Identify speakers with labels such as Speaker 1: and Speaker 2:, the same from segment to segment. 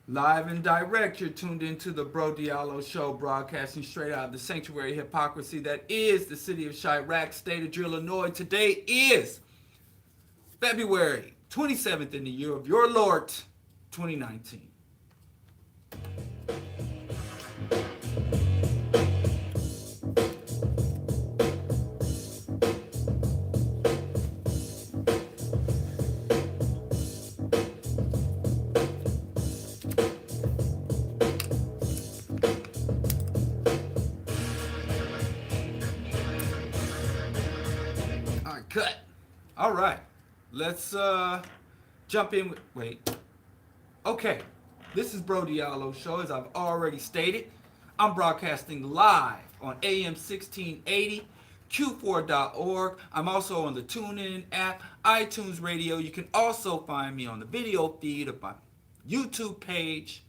Speaker 1: Live and direct, you're tuned into the Bro Diallo Show, broadcasting straight out of the sanctuary of hypocrisy that is the city of Chirac, state of Illinois. Today is February 27th in the year of your Lord, 2019. All right, cut. All right, let's jump in. Wait. Okay, this is Bro Diallo Show, as I've already stated. I'm broadcasting live on AM 1680, Q4.org. I'm also on the TuneIn app, iTunes Radio. You can also find me on the video feed of my YouTube page,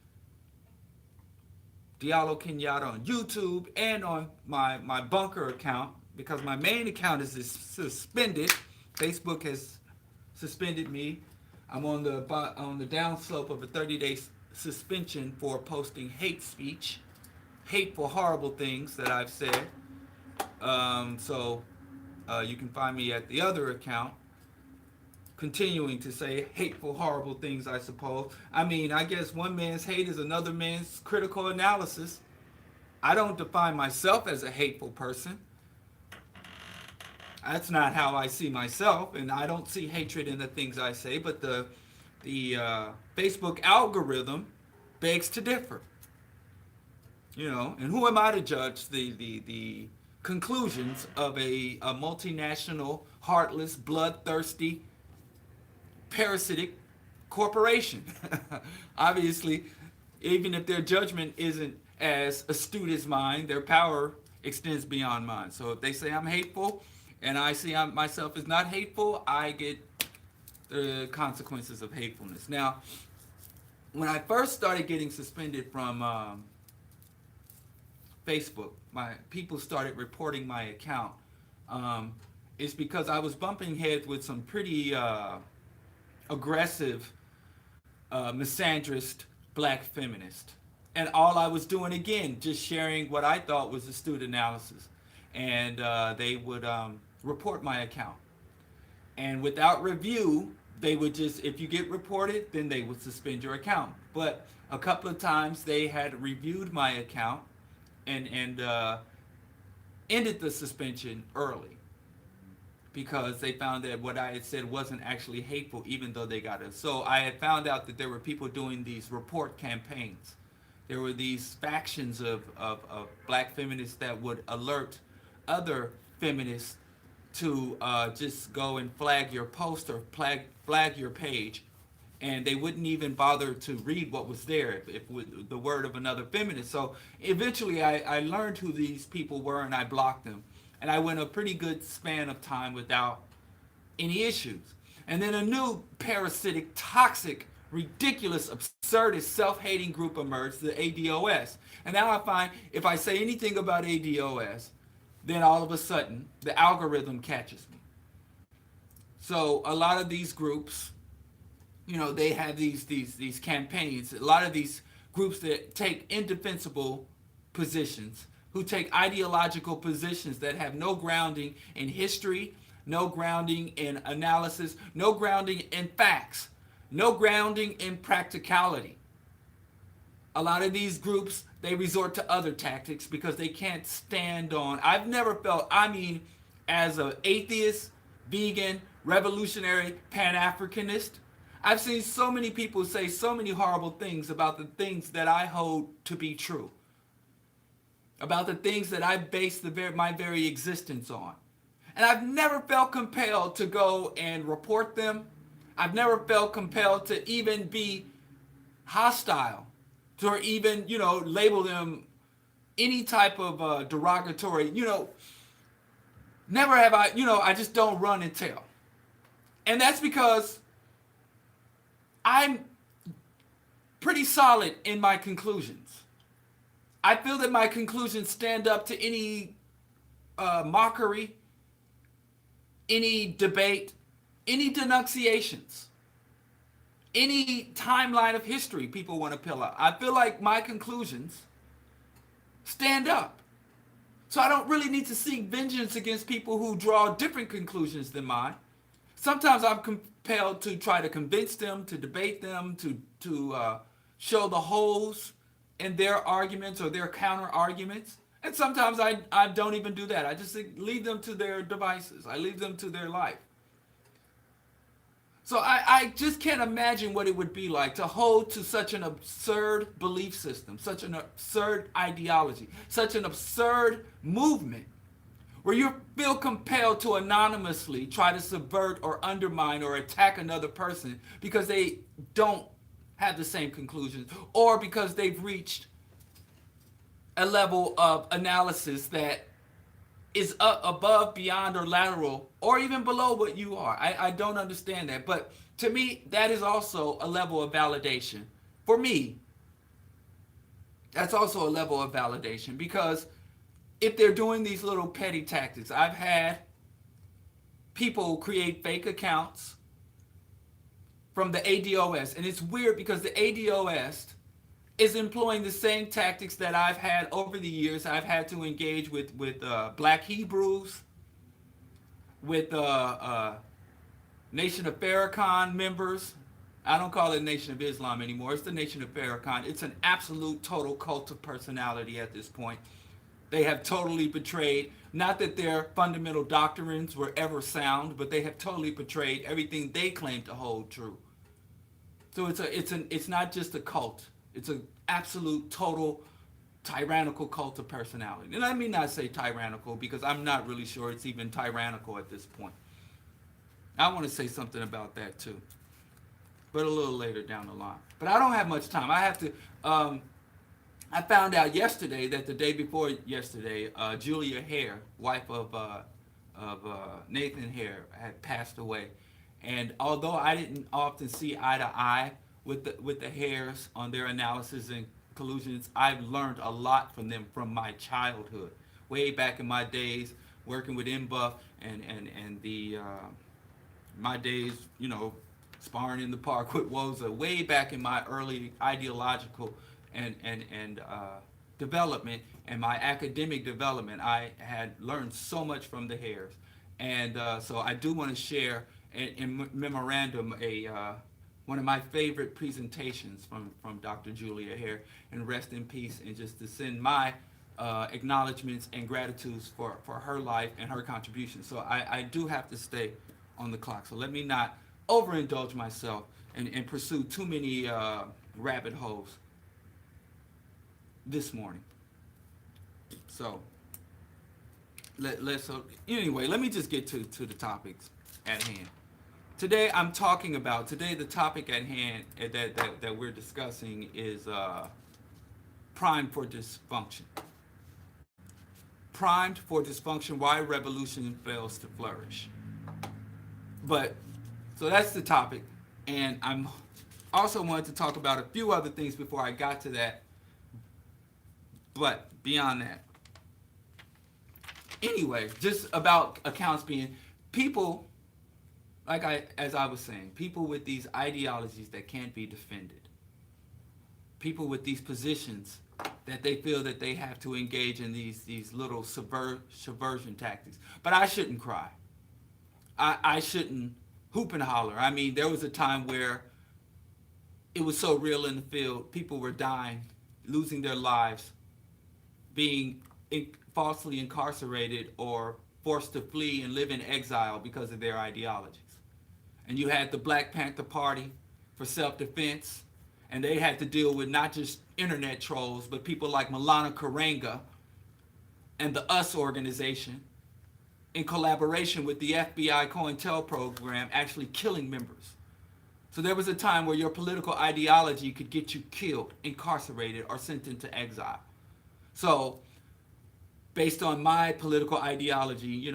Speaker 1: Diallo Kenyatta on YouTube, and on my bunker account, because my main account is suspended. Facebook has suspended me. I'm on the downslope of a 30-day suspension for posting hate speech, hateful, horrible things that I've said. So you can find me at the other account, continuing to say hateful, horrible things, I suppose. I mean, I guess one man's hate is another man's critical analysis. I don't define myself as a hateful person. That's not how I see myself, and I don't see hatred in the things I say. But the Facebook algorithm begs to differ. You know, and who am I to judge the conclusions of a multinational, heartless, bloodthirsty, parasitic corporation? Obviously, even if their judgment isn't as astute as mine, their power extends beyond mine. So if they say I'm hateful, and I see myself as not hateful, I get the consequences of hatefulness. Now, when I first started getting suspended from Facebook, my people started reporting my account. It's because I was bumping heads with some pretty aggressive, misandrist black feminist. And all I was doing, again, just sharing what I thought was astute analysis. And they would report my account. And without review, they would just, if you get reported, then they would suspend your account. But a couple of times they had reviewed my account and ended the suspension early, because they found that what I had said wasn't actually hateful, even though they got it. So I had found out that there were people doing these report campaigns. There were these factions of black feminists that would alert other feminists to just go and flag your post or flag your page, and they wouldn't even bother to read what was there if with the word of another feminist. So eventually I learned who these people were, and I blocked them. And I went a pretty good span of time without any issues. And then a new parasitic, toxic, ridiculous, absurdist, self-hating group emerged, the ADOS. And now I find if I say anything about ADOS, then all of a sudden the algorithm catches me. So a lot of these groups, you know, they have these campaigns. A lot of these groups that take indefensible positions, who take ideological positions that have no grounding in history, no grounding in analysis, no grounding in facts, no grounding in practicality. A lot of these groups, they resort to other tactics because they can't stand on. I've never felt, I mean, as an atheist, vegan, revolutionary, pan-Africanist, I've seen so many people say so many horrible things about the things that I hold to be true, about the things that I base my very existence on. And I've never felt compelled to go and report them. I've never felt compelled to even be hostile, to or even, you know, label them any type of derogatory, you know. Never have I, you know, I just don't run and tell. And that's because I'm pretty solid in my conclusions. I feel that my conclusions stand up to any mockery, any debate, any denunciations, any timeline of history people want to peel out. I feel like my conclusions stand up. So I don't really need to seek vengeance against people who draw different conclusions than mine. Sometimes I'm compelled to try to convince them, to debate them, to show the holes in their arguments or their counter arguments. And sometimes I don't even do that. I just leave them to their devices. I leave them to their life. So I just can't imagine what it would be like to hold to such an absurd belief system, such an absurd ideology, such an absurd movement, where you feel compelled to anonymously try to subvert or undermine or attack another person because they don't have the same conclusions or because they've reached a level of analysis that is up above, beyond, or lateral, or even below what you are. I don't understand that. But to me, that is also a level of validation. For me, that's also a level of validation, because if they're doing these little petty tactics, I've had people create fake accounts from the ADOS. And it's weird because the ADOS is employing the same tactics that I've had over the years. I've had to engage with Black Hebrews, with Nation of Farrakhan members. I don't call it Nation of Islam anymore. It's the Nation of Farrakhan. It's an absolute total cult of personality at this point. They have totally betrayed, not that their fundamental doctrines were ever sound, but they have totally betrayed everything they claim to hold true. So it's not just a cult. It's an absolute, total, tyrannical cult of personality. And I mean not say tyrannical because I'm not really sure it's even tyrannical at this point. I want to say something about that too, but a little later down the line. But I don't have much time. I have to. I found out yesterday that the day before yesterday, Julia Hare, wife of Nathan Hare, had passed away. And although I didn't often see eye to eye with the Hares on their analysis and conclusions, I've learned a lot from them from my childhood, way back in my days working with MBuff and the my days, sparring in the park with Woza, way back in my early ideological and development and my academic development. I had learned so much from the Hares, and so I do want to share in memorandum one of my favorite presentations from Dr. Julia Hare, and rest in peace, and just to send my acknowledgments and gratitudes for her life and her contribution. So I do have to stay on the clock. So let me not overindulge myself and pursue too many rabbit holes this morning. So anyway, let me just get to the topics at hand. Today the topic at hand that we're discussing is primed for dysfunction. Primed for dysfunction, why revolution fails to flourish. So that's the topic, and I'm also wanted to talk about a few other things before I got to that, but beyond that. Anyway, just about accounts being people, as I was saying, people with these ideologies that can't be defended. People with these positions that they feel that they have to engage in these little subversion tactics. But I shouldn't cry. I shouldn't hoop and holler. I mean, there was a time where it was so real in the field. People were dying, losing their lives, being falsely incarcerated or forced to flee and live in exile because of their ideologies. And you had the Black Panther Party for self-defense, and they had to deal with not just internet trolls, but people like Milana Karenga and the US organization, in collaboration with the FBI COINTEL program, actually killing members. So there was a time where your political ideology could get you killed, incarcerated, or sent into exile. So based on my political ideology,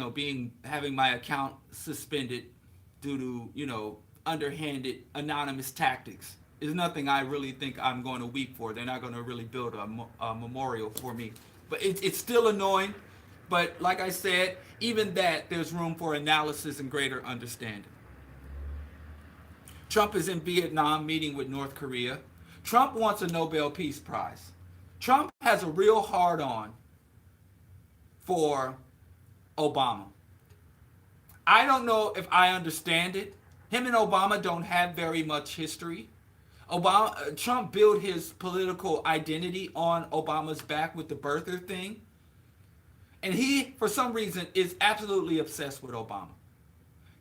Speaker 1: having my account suspended due to, underhanded anonymous tactics is nothing I really think I'm going to weep for. They're not going to really build a memorial for me. But it's still annoying. But like I said, even that, there's room for analysis and greater understanding. Trump is in Vietnam meeting with North Korea. Trump wants a Nobel Peace Prize. Trump has a real hard on for Obama. I don't know if I understand it. Him and Obama don't have very much history. Trump built his political identity on Obama's back with the birther thing. And he, for some reason, is absolutely obsessed with Obama.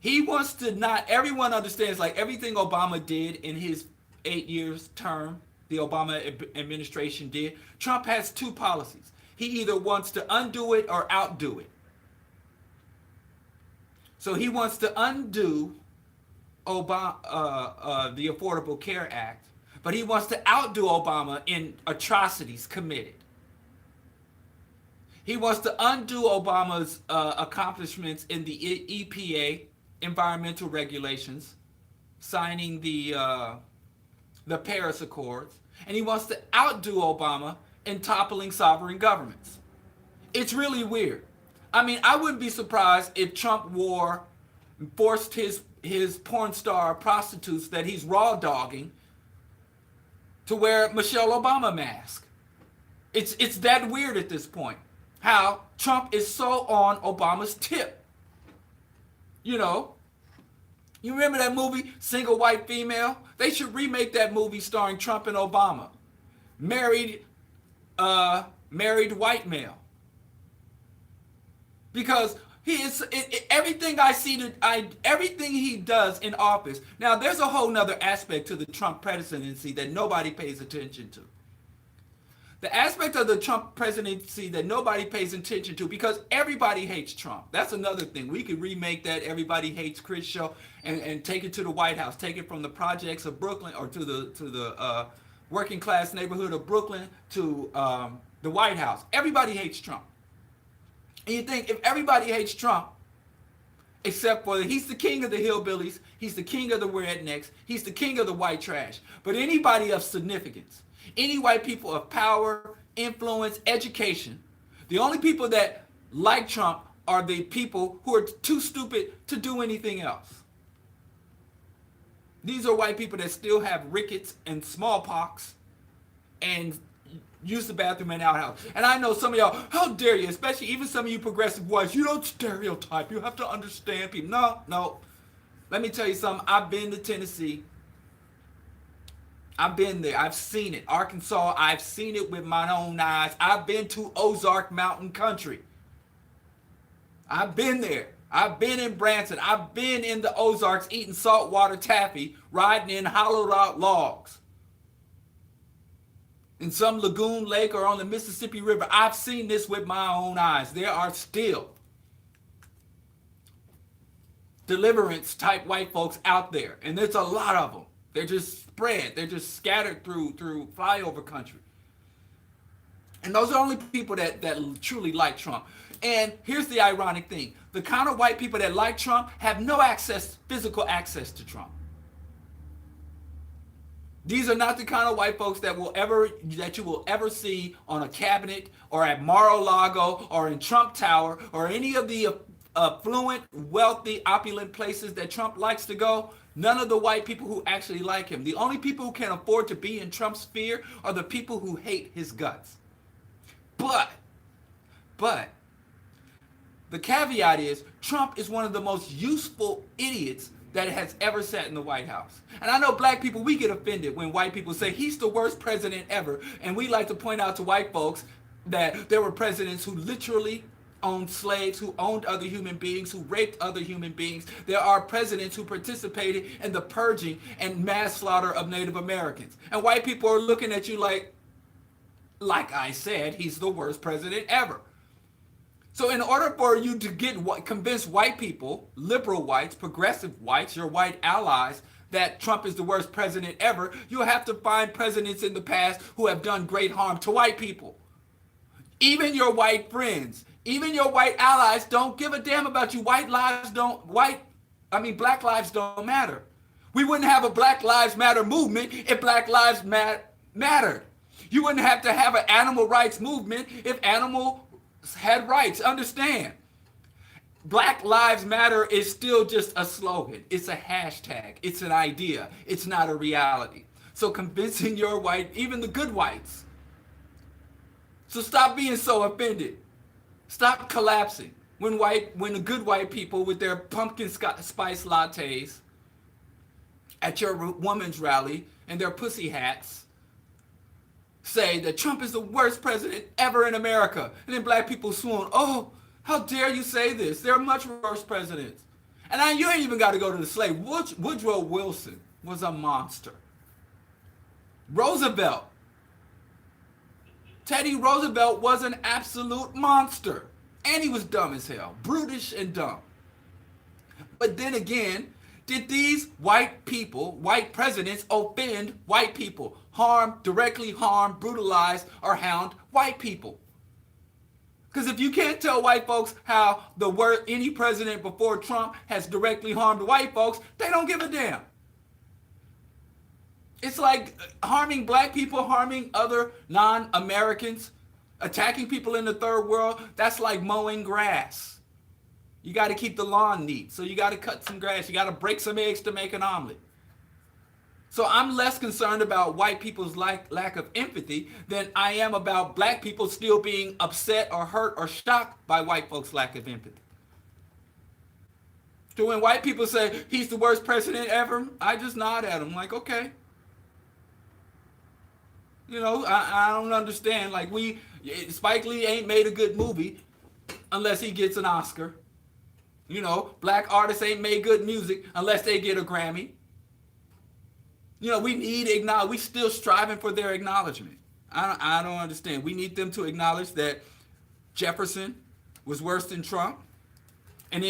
Speaker 1: He wants to not, everyone understands, like everything Obama did in his 8 years term, the Obama administration did, Trump has two policies. He either wants to undo it or outdo it. So he wants to undo the Affordable Care Act, but he wants to outdo Obama in atrocities committed. He wants to undo Obama's accomplishments in the EPA, environmental regulations, signing the Paris Accords, and he wants to outdo Obama in toppling sovereign governments. It's really weird. I mean, I wouldn't be surprised if Trump forced his porn star prostitutes that he's raw dogging to wear Michelle Obama mask. It's that weird at this point. How Trump is so on Obama's tip. You know, you remember that movie, Single White Female? They should remake that movie starring Trump and Obama. Married white male. Because he is everything I see everything he does in office. Now there's a whole nother aspect to the Trump presidency that nobody pays attention to. The aspect of the Trump presidency that nobody pays attention to, because everybody hates Trump. That's another thing. We could remake that Everybody Hates Chris show and take it to the White House. Take it from the projects of Brooklyn or to the working class neighborhood of Brooklyn to the White House. Everybody hates Trump. And you think if everybody hates Trump, except for he's the king of the hillbillies, he's the king of the rednecks, he's the king of the white trash. But anybody of significance, any white people of power, influence, education, the only people that like Trump are the people who are too stupid to do anything else. These are white people that still have rickets and smallpox and use the bathroom in our house. And I know some of y'all, how dare you, especially even some of you progressive whites, you don't stereotype. You have to understand people. No. Let me tell you something. I've been to Tennessee. I've been there. I've seen it. Arkansas, I've seen it with my own eyes. I've been to Ozark Mountain Country. I've been there. I've been in Branson. I've been in the Ozarks eating saltwater taffy, riding in hollowed out logs. In some lagoon lake or on the Mississippi River. I've seen this with my own eyes. There are still deliverance type white folks out there. And there's a lot of them. They're just spread. They're just scattered through flyover country. And those are only people that truly like Trump. And here's the ironic thing. The kind of white people that like Trump have no physical access to Trump. These are not the kind of white folks that you will ever see on a cabinet or at Mar-a-Lago or in Trump Tower or any of the affluent, wealthy, opulent places that Trump likes to go. None of the white people who actually like him. The only people who can afford to be in Trump's sphere are the people who hate his guts. But the caveat is Trump is one of the most useful idiots that has ever sat in the White House. And I know black people, we get offended when white people say he's the worst president ever. And we like to point out to white folks that there were presidents who literally owned slaves, who owned other human beings, who raped other human beings. There are presidents who participated in the purging and mass slaughter of Native Americans. And white people are looking at you like I said, he's the worst president ever. So in order for you to convince white people, liberal whites, progressive whites, your white allies, that Trump is the worst president ever, you have to find presidents in the past who have done great harm to white people. Even your white friends, even your white allies don't give a damn about you. Black lives don't matter. We wouldn't have a Black Lives Matter movement if Black Lives mattered. You wouldn't have to have an animal rights movement if animals had rights. Understand. Black Lives Matter is still just a slogan. It's a hashtag. It's an idea. It's not a reality. So convincing your white, even the good whites. So stop being so offended. Stop collapsing when the good white people with their pumpkin spice lattes at your woman's rally and their pussy hats say that Trump is the worst president ever in America. And then black people swoon, oh, how dare you say this? There are much worse presidents. And you ain't even got to go to the slave. Woodrow Wilson was a monster. Roosevelt. Teddy Roosevelt was an absolute monster. And he was dumb as hell. Brutish and dumb. But then again, did these white people, white presidents, offend white people? Directly harm, brutalize, or hound white people? Because if you can't tell white folks how any president before Trump has directly harmed white folks, they don't give a damn. It's like harming black people, harming other non-Americans, attacking people in the third world. That's like mowing grass. You got to keep the lawn neat. So you got to cut some grass. You got to break some eggs to make an omelet. So I'm less concerned about white people's lack of empathy than I am about black people still being upset or hurt or shocked by white folks' lack of empathy. So when white people say he's the worst president ever, I just nod at them like, okay. You know, I don't understand. Like Spike Lee ain't made a good movie unless he gets an Oscar. You know, black artists ain't made good music unless they get a Grammy. You know, we still striving for their acknowledgement. I don't understand. We need them to acknowledge that Jefferson was worse than Trump. And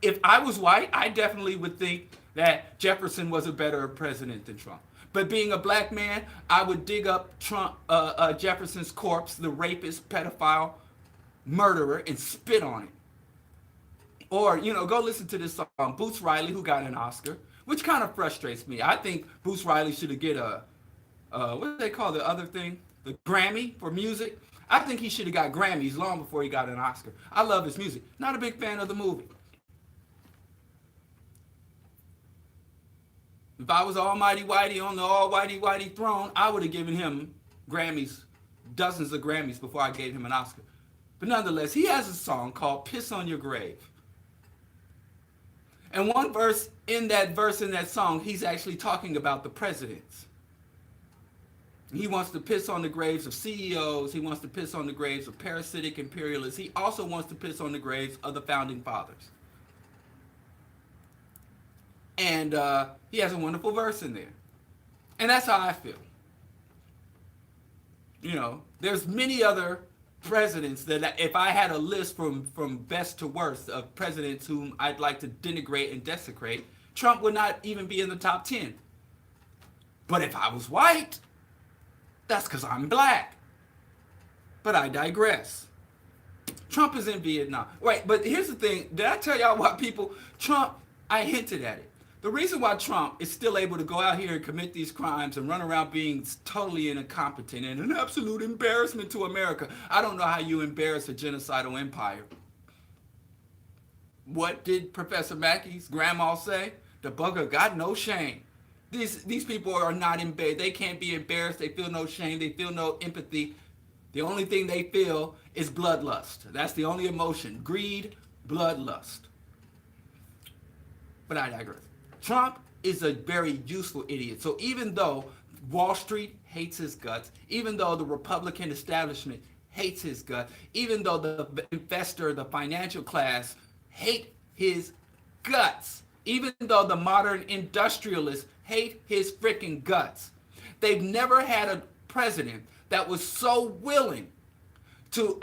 Speaker 1: if I was white, I definitely would think that Jefferson was a better president than Trump. But being a black man, I would dig up Jefferson's corpse, the rapist, pedophile, murderer, and spit on it. Or, you know, go listen to this song, Boots Riley, who got an Oscar, which kind of frustrates me. I think Boots Riley should get what do they call the other thing? The Grammy for music. I think he should have got Grammys long before he got an Oscar. I love his music. Not a big fan of the movie. If I was Almighty Whitey on the Almighty Whitey throne, I would have given him Grammys, dozens of Grammys before I gave him an Oscar. But nonetheless, he has a song called Piss on Your Grave. And one verse in that song, he's actually talking about the presidents. He wants to piss on the graves of CEOs. He wants to piss on the graves of parasitic imperialists. He also wants to piss on the graves of the founding fathers. And he has a wonderful verse in there. And that's how I feel. You know, there's many other presidents that if I had a list from best to worst of presidents whom I'd like to denigrate and desecrate, Trump would not even be in the top 10. But if I was white, that's because I'm black. But I digress. Trump is in Vietnam. Right, but here's the thing. Did I tell y'all why Trump, I hinted at it. The reason why Trump is still able to go out here and commit these crimes and run around being totally incompetent and an absolute embarrassment to America. I don't know how you embarrass a genocidal empire. What did Professor Mackey's grandma say? The bugger got no shame. These people are not embarrassed. They can't be embarrassed. They feel no shame. They feel no empathy. The only thing they feel is bloodlust. That's the only emotion. Greed, bloodlust. But I digress. Trump is a very useful idiot. So even though Wall Street hates his guts, even though the Republican establishment hates his guts, even though the investor, the financial class hate his guts, even though the modern industrialists hate his freaking guts, they've never had a president that was so willing to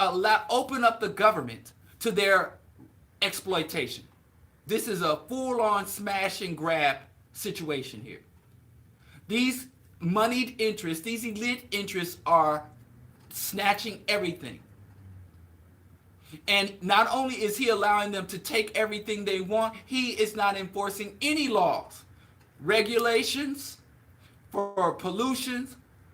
Speaker 1: open up the government to their exploitation. This is a full-on smash and grab situation here. These moneyed interests, these elite interests are snatching everything. And not only is he allowing them to take everything they want, he is not enforcing any laws, regulations for pollution,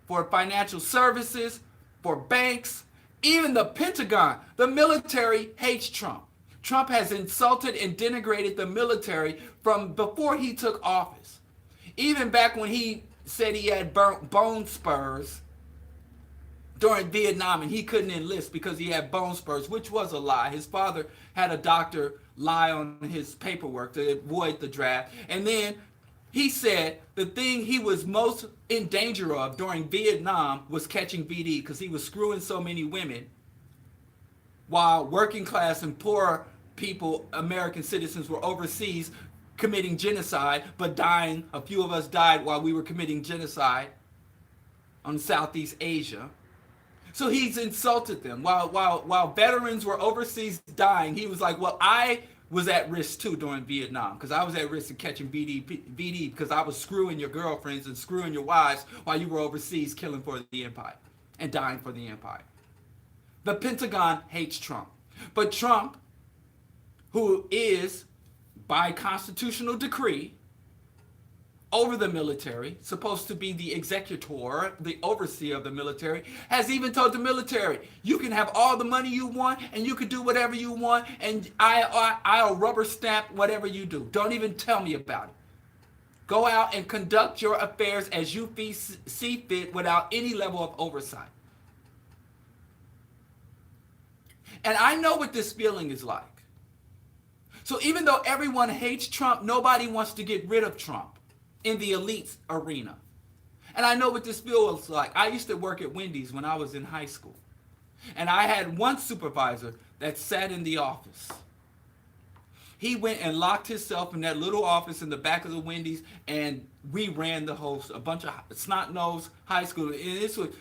Speaker 1: for financial services, for banks, even the Pentagon. The military hates Trump. Trump has insulted and denigrated the military from before he took office. Even back when he said he had bone spurs during Vietnam and he couldn't enlist because he had bone spurs, which was a lie. His father had a doctor lie on his paperwork to avoid the draft. And then he said the thing he was most in danger of during Vietnam was catching VD because he was screwing so many women while working class and poor people, American citizens, were overseas committing genocide, but dying. A few of us died while we were committing genocide on Southeast Asia. So he's insulted them. While veterans were overseas dying, he was like, well, I was at risk too during Vietnam because I was at risk of catching VD because I was screwing your girlfriends and screwing your wives while you were overseas killing for the empire and dying for the empire. The Pentagon hates Trump. But Trump, who is, by constitutional decree, over the military, supposed to be the executor, the overseer of the military, has even told the military, you can have all the money you want and you can do whatever you want and I'll rubber stamp whatever you do. Don't even tell me about it. Go out and conduct your affairs as you see fit without any level of oversight. And I know what this feeling is like. So even though everyone hates Trump, nobody wants to get rid of Trump in the elite arena. And I know what this feels like. I used to work at Wendy's when I was in high school. And I had one supervisor that sat in the office. He went and locked himself in that little office in the back of the Wendy's, and we ran the host, a bunch of snot-nosed high school. And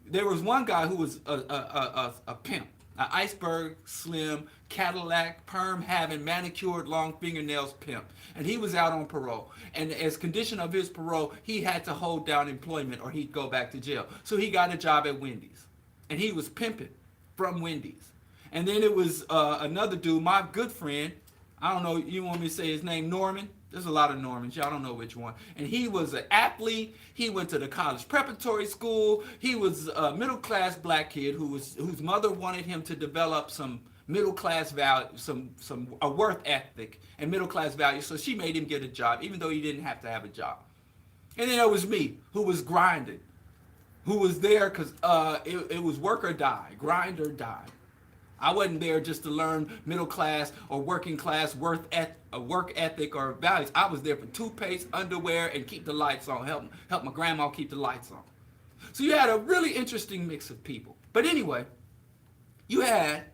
Speaker 1: there was one guy who was a pimp. An iceberg, slim, Cadillac, perm having, manicured, long fingernails pimp. And he was out on parole. And as condition of his parole, he had to hold down employment or he'd go back to jail. So he got a job at Wendy's. And he was pimping from Wendy's. And then it was another dude, my good friend. I don't know, you want me to say his name, Norman? There's a lot of Normans. Y'all don't know which one. And he was an athlete. He went to the college preparatory school. He was a middle-class black kid whose mother wanted him to develop some middle-class value, a worth ethic and middle-class value. So she made him get a job, even though he didn't have to have a job. And then there was me, who was grinding, who was there because it was work or die, grind or die. I wasn't there just to learn middle class or working class work ethic or values. I was there for toothpaste, underwear, and keep the lights on. Help my grandma keep the lights on. So you had a really interesting mix of people. But anyway, you had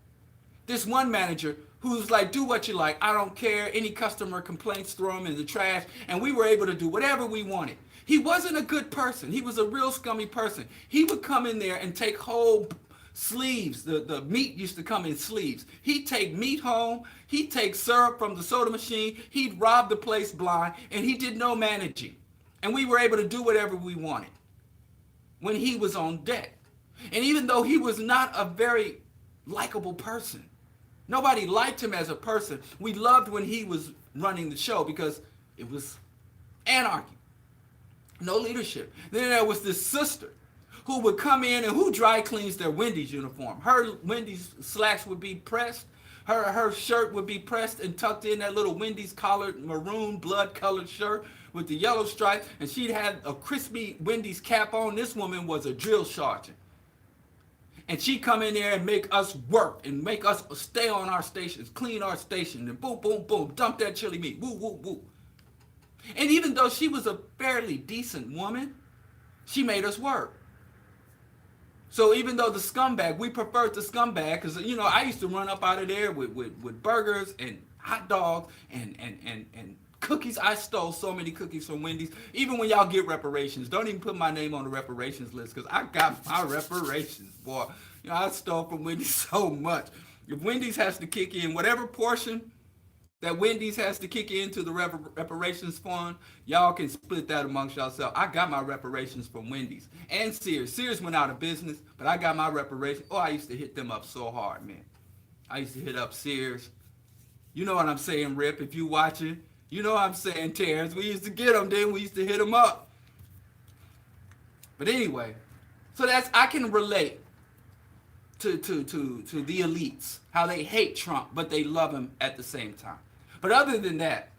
Speaker 1: this one manager who was like, do what you like. I don't care. Any customer complaints, throw them in the trash. And we were able to do whatever we wanted. He wasn't a good person. He was a real scummy person. He would come in there and take whole sleeves. The meat used to come in sleeves. He'd take meat home. He'd take syrup from the soda machine. He'd rob the place blind. And he did no managing. And we were able to do whatever we wanted when he was on deck. And even though he was not a very likable person, nobody liked him as a person, we loved when he was running the show because it was anarchy. No leadership. Then there was this sister who would come in and who dry cleans their Wendy's uniform. Her Wendy's slacks would be pressed. Her shirt would be pressed and tucked in that little Wendy's collared maroon blood colored shirt with the yellow stripe. And she'd have a crispy Wendy's cap on. This woman was a drill sergeant. And she'd come in there and make us work and make us stay on our stations, clean our station, and boom, boom, boom, dump that chili meat, woo, woo, woo. And even though she was a fairly decent woman, she made us work. So even though the scumbag, we preferred the scumbag because, you know, I used to run up out of there with burgers and hot dogs and cookies. I stole so many cookies from Wendy's. Even when y'all get reparations, don't even put my name on the reparations list because I got my reparations, boy. You know, I stole from Wendy's so much. If Wendy's has to kick in whatever portion that Wendy's has to kick into the reparations fund, y'all can split that amongst yourselves. I got my reparations from Wendy's and Sears. Sears went out of business, but I got my reparations. Oh, I used to hit them up so hard, man. I used to hit up Sears. You know what I'm saying, Rip, if you watching. You know what I'm saying, Terrence. We used to get them, then we used to hit them up. But anyway, so I can relate to the elites, how they hate Trump, but they love him at the same time. But other than that,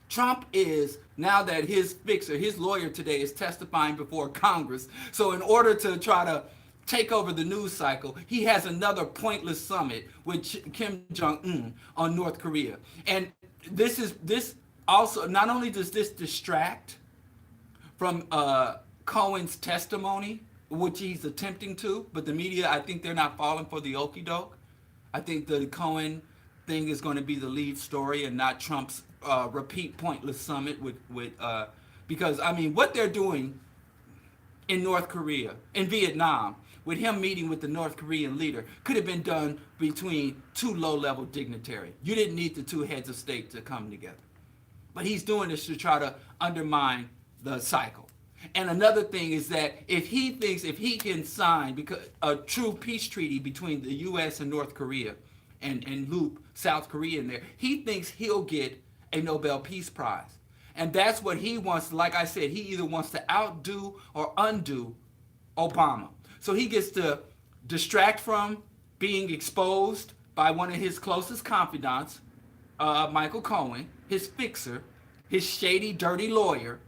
Speaker 1: Trump is, now that his fixer, his lawyer today is testifying before Congress. So in order to try to take over the news cycle, he has another pointless summit with Kim Jong-un on North Korea. And this also, not only does this distract from Cohen's testimony, which he's attempting to, but the media, I think they're not falling for the okie doke. I think the Cohen thing is going to be the lead story and not Trump's repeat pointless summit with because I mean what they're doing in North Korea, in Vietnam, with him meeting with the North Korean leader, could have been done between two low-level dignitaries. You didn't need the two heads of state to come together. But he's doing this to try to undermine the cycle. And another thing is that if he thinks if he can sign because a true peace treaty between the U.S. and North Korea and loop South Korea in there, he thinks he'll get a Nobel Peace Prize. And that's what he wants. Like I said, he either wants to outdo or undo Obama. So he gets to distract from being exposed by one of his closest confidants, Michael Cohen, his fixer, his shady, dirty lawyer.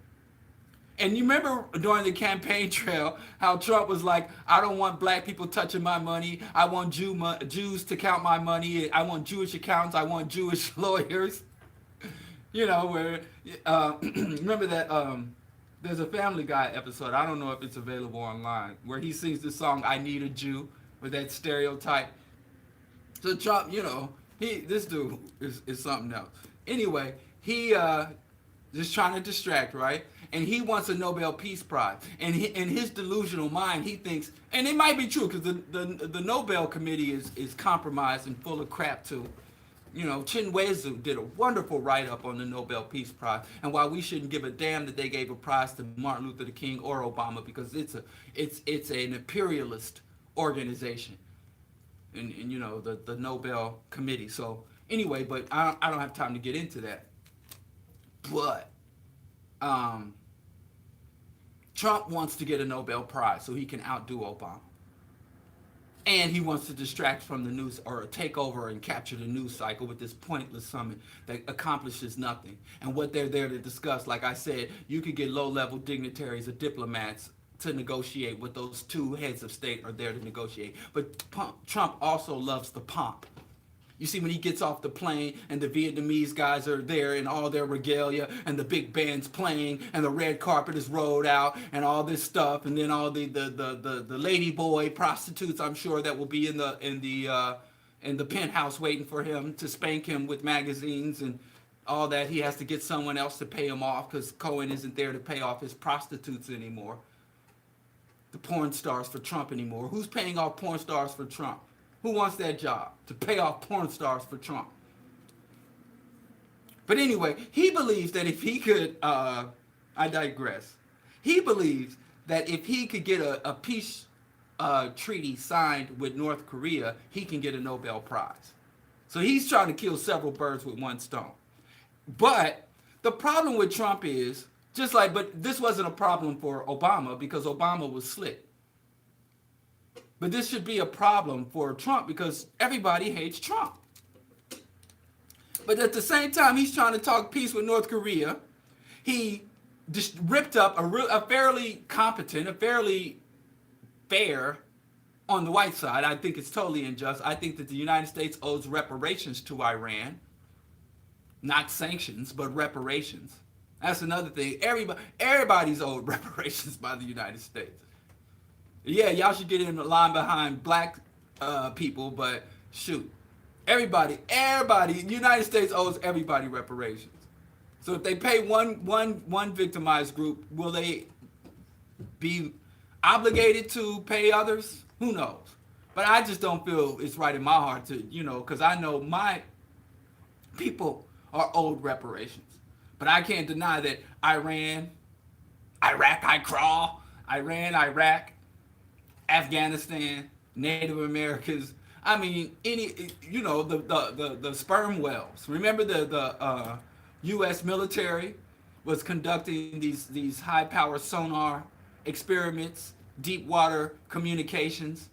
Speaker 1: And you remember during the campaign trail how Trump was like, I don't want black people touching my money. I want Jews to count my money. I want Jewish accountants. I want Jewish lawyers. You know, where, remember that there's a Family Guy episode, I don't know if it's available online, where he sings the song, I Need a Jew, with that stereotype. So Trump, you know, this dude is something else. Anyway, he just trying to distract, right? And he wants a Nobel Peace Prize. And in his delusional mind, he thinks, and it might be true, because the Nobel Committee is compromised and full of crap too. You know, Chinwezu did a wonderful write-up on the Nobel Peace Prize, and why we shouldn't give a damn that they gave a prize to Martin Luther King or Obama, because it's an imperialist organization, and you know the Nobel Committee. So anyway, but I don't have time to get into that. But Trump wants to get a Nobel Prize so he can outdo Obama. And he wants to distract from the news or take over and capture the news cycle with this pointless summit that accomplishes nothing. And what they're there to discuss, like I said, you could get low-level dignitaries or diplomats to negotiate what those two heads of state are there to negotiate. But Trump also loves the pomp. You see, when he gets off the plane and the Vietnamese guys are there in all their regalia and the big band's playing and the red carpet is rolled out and all this stuff, and then all the lady boy prostitutes, I'm sure, that will be in the penthouse waiting for him to spank him with magazines and all that. He has to get someone else to pay him off because Cohen isn't there to pay off his prostitutes anymore, the porn stars for Trump anymore. Who's paying off porn stars for Trump? Who wants that job, to pay off porn stars for Trump? But anyway, he believes that if he could, I digress. He believes that if he could get a peace treaty signed with North Korea, he can get a Nobel Prize. So he's trying to kill several birds with one stone. But the problem with Trump is, but this wasn't a problem for Obama because Obama was slick. But this should be a problem for Trump because everybody hates Trump. But at the same time, he's trying to talk peace with North Korea. He just ripped up a fairly competent, a fairly fair, on the white side. I think it's totally unjust. I think that the United States owes reparations to Iran. Not sanctions, but reparations. That's another thing. Everybody's owed reparations by the United States. Yeah, y'all should get in the line behind black people, but shoot. Everybody, the United States owes everybody reparations. So if they pay one victimized group, will they be obligated to pay others? Who knows? But I just don't feel it's right in my heart to, because I know my people are owed reparations. But I can't deny that Iran, Iraq, Afghanistan, Native Americans. I mean, the sperm whales. Remember the U.S. military was conducting these high-power sonar experiments, deep water communications,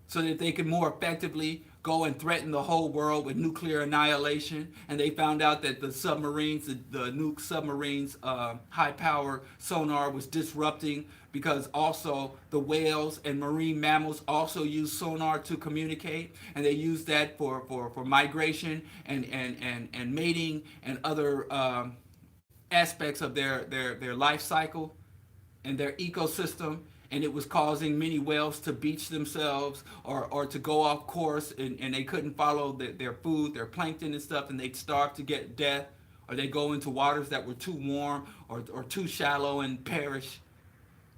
Speaker 1: so that they could more effectively go and threaten the whole world with nuclear annihilation. And they found out that the submarines, the nuke submarines, high power sonar was disrupting, because also the whales and marine mammals also use sonar to communicate, and they use that for migration and mating and other aspects of their life cycle and their ecosystem. And it was causing many whales to beach themselves, or to go off course, and they couldn't follow their food, their plankton and stuff, and they'd starve to get death, or they go into waters that were too warm or too shallow and perish.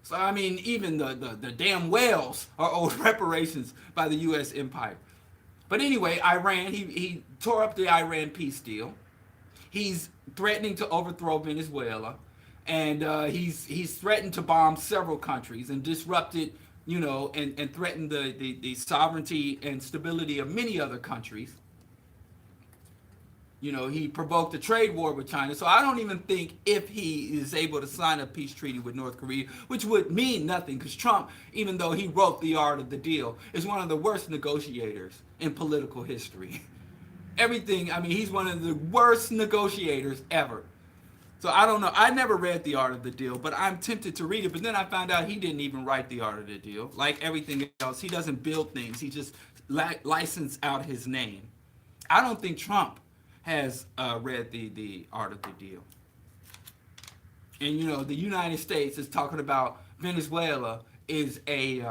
Speaker 1: So I mean, even the damn whales are owed reparations by the U.S. empire. But anyway, Iran, he tore up the Iran peace deal. He's threatening to overthrow Venezuela, and he's threatened to bomb several countries and disrupted, and threatened the sovereignty and stability of many other countries. He provoked a trade war with China. So I don't even think, if he is able to sign a peace treaty with North Korea, which would mean nothing, because Trump, even though he wrote The Art of the Deal, is one of the worst negotiators in political history. Everything, I mean, he's one of the worst negotiators ever. So I don't know. I never read The Art of the Deal, but I'm tempted to read it. But then I found out he didn't even write The Art of the Deal. Like everything else, he doesn't build things. He just licensed out his name. I don't think Trump has read the Art of the Deal. And the United States is talking about Venezuela is a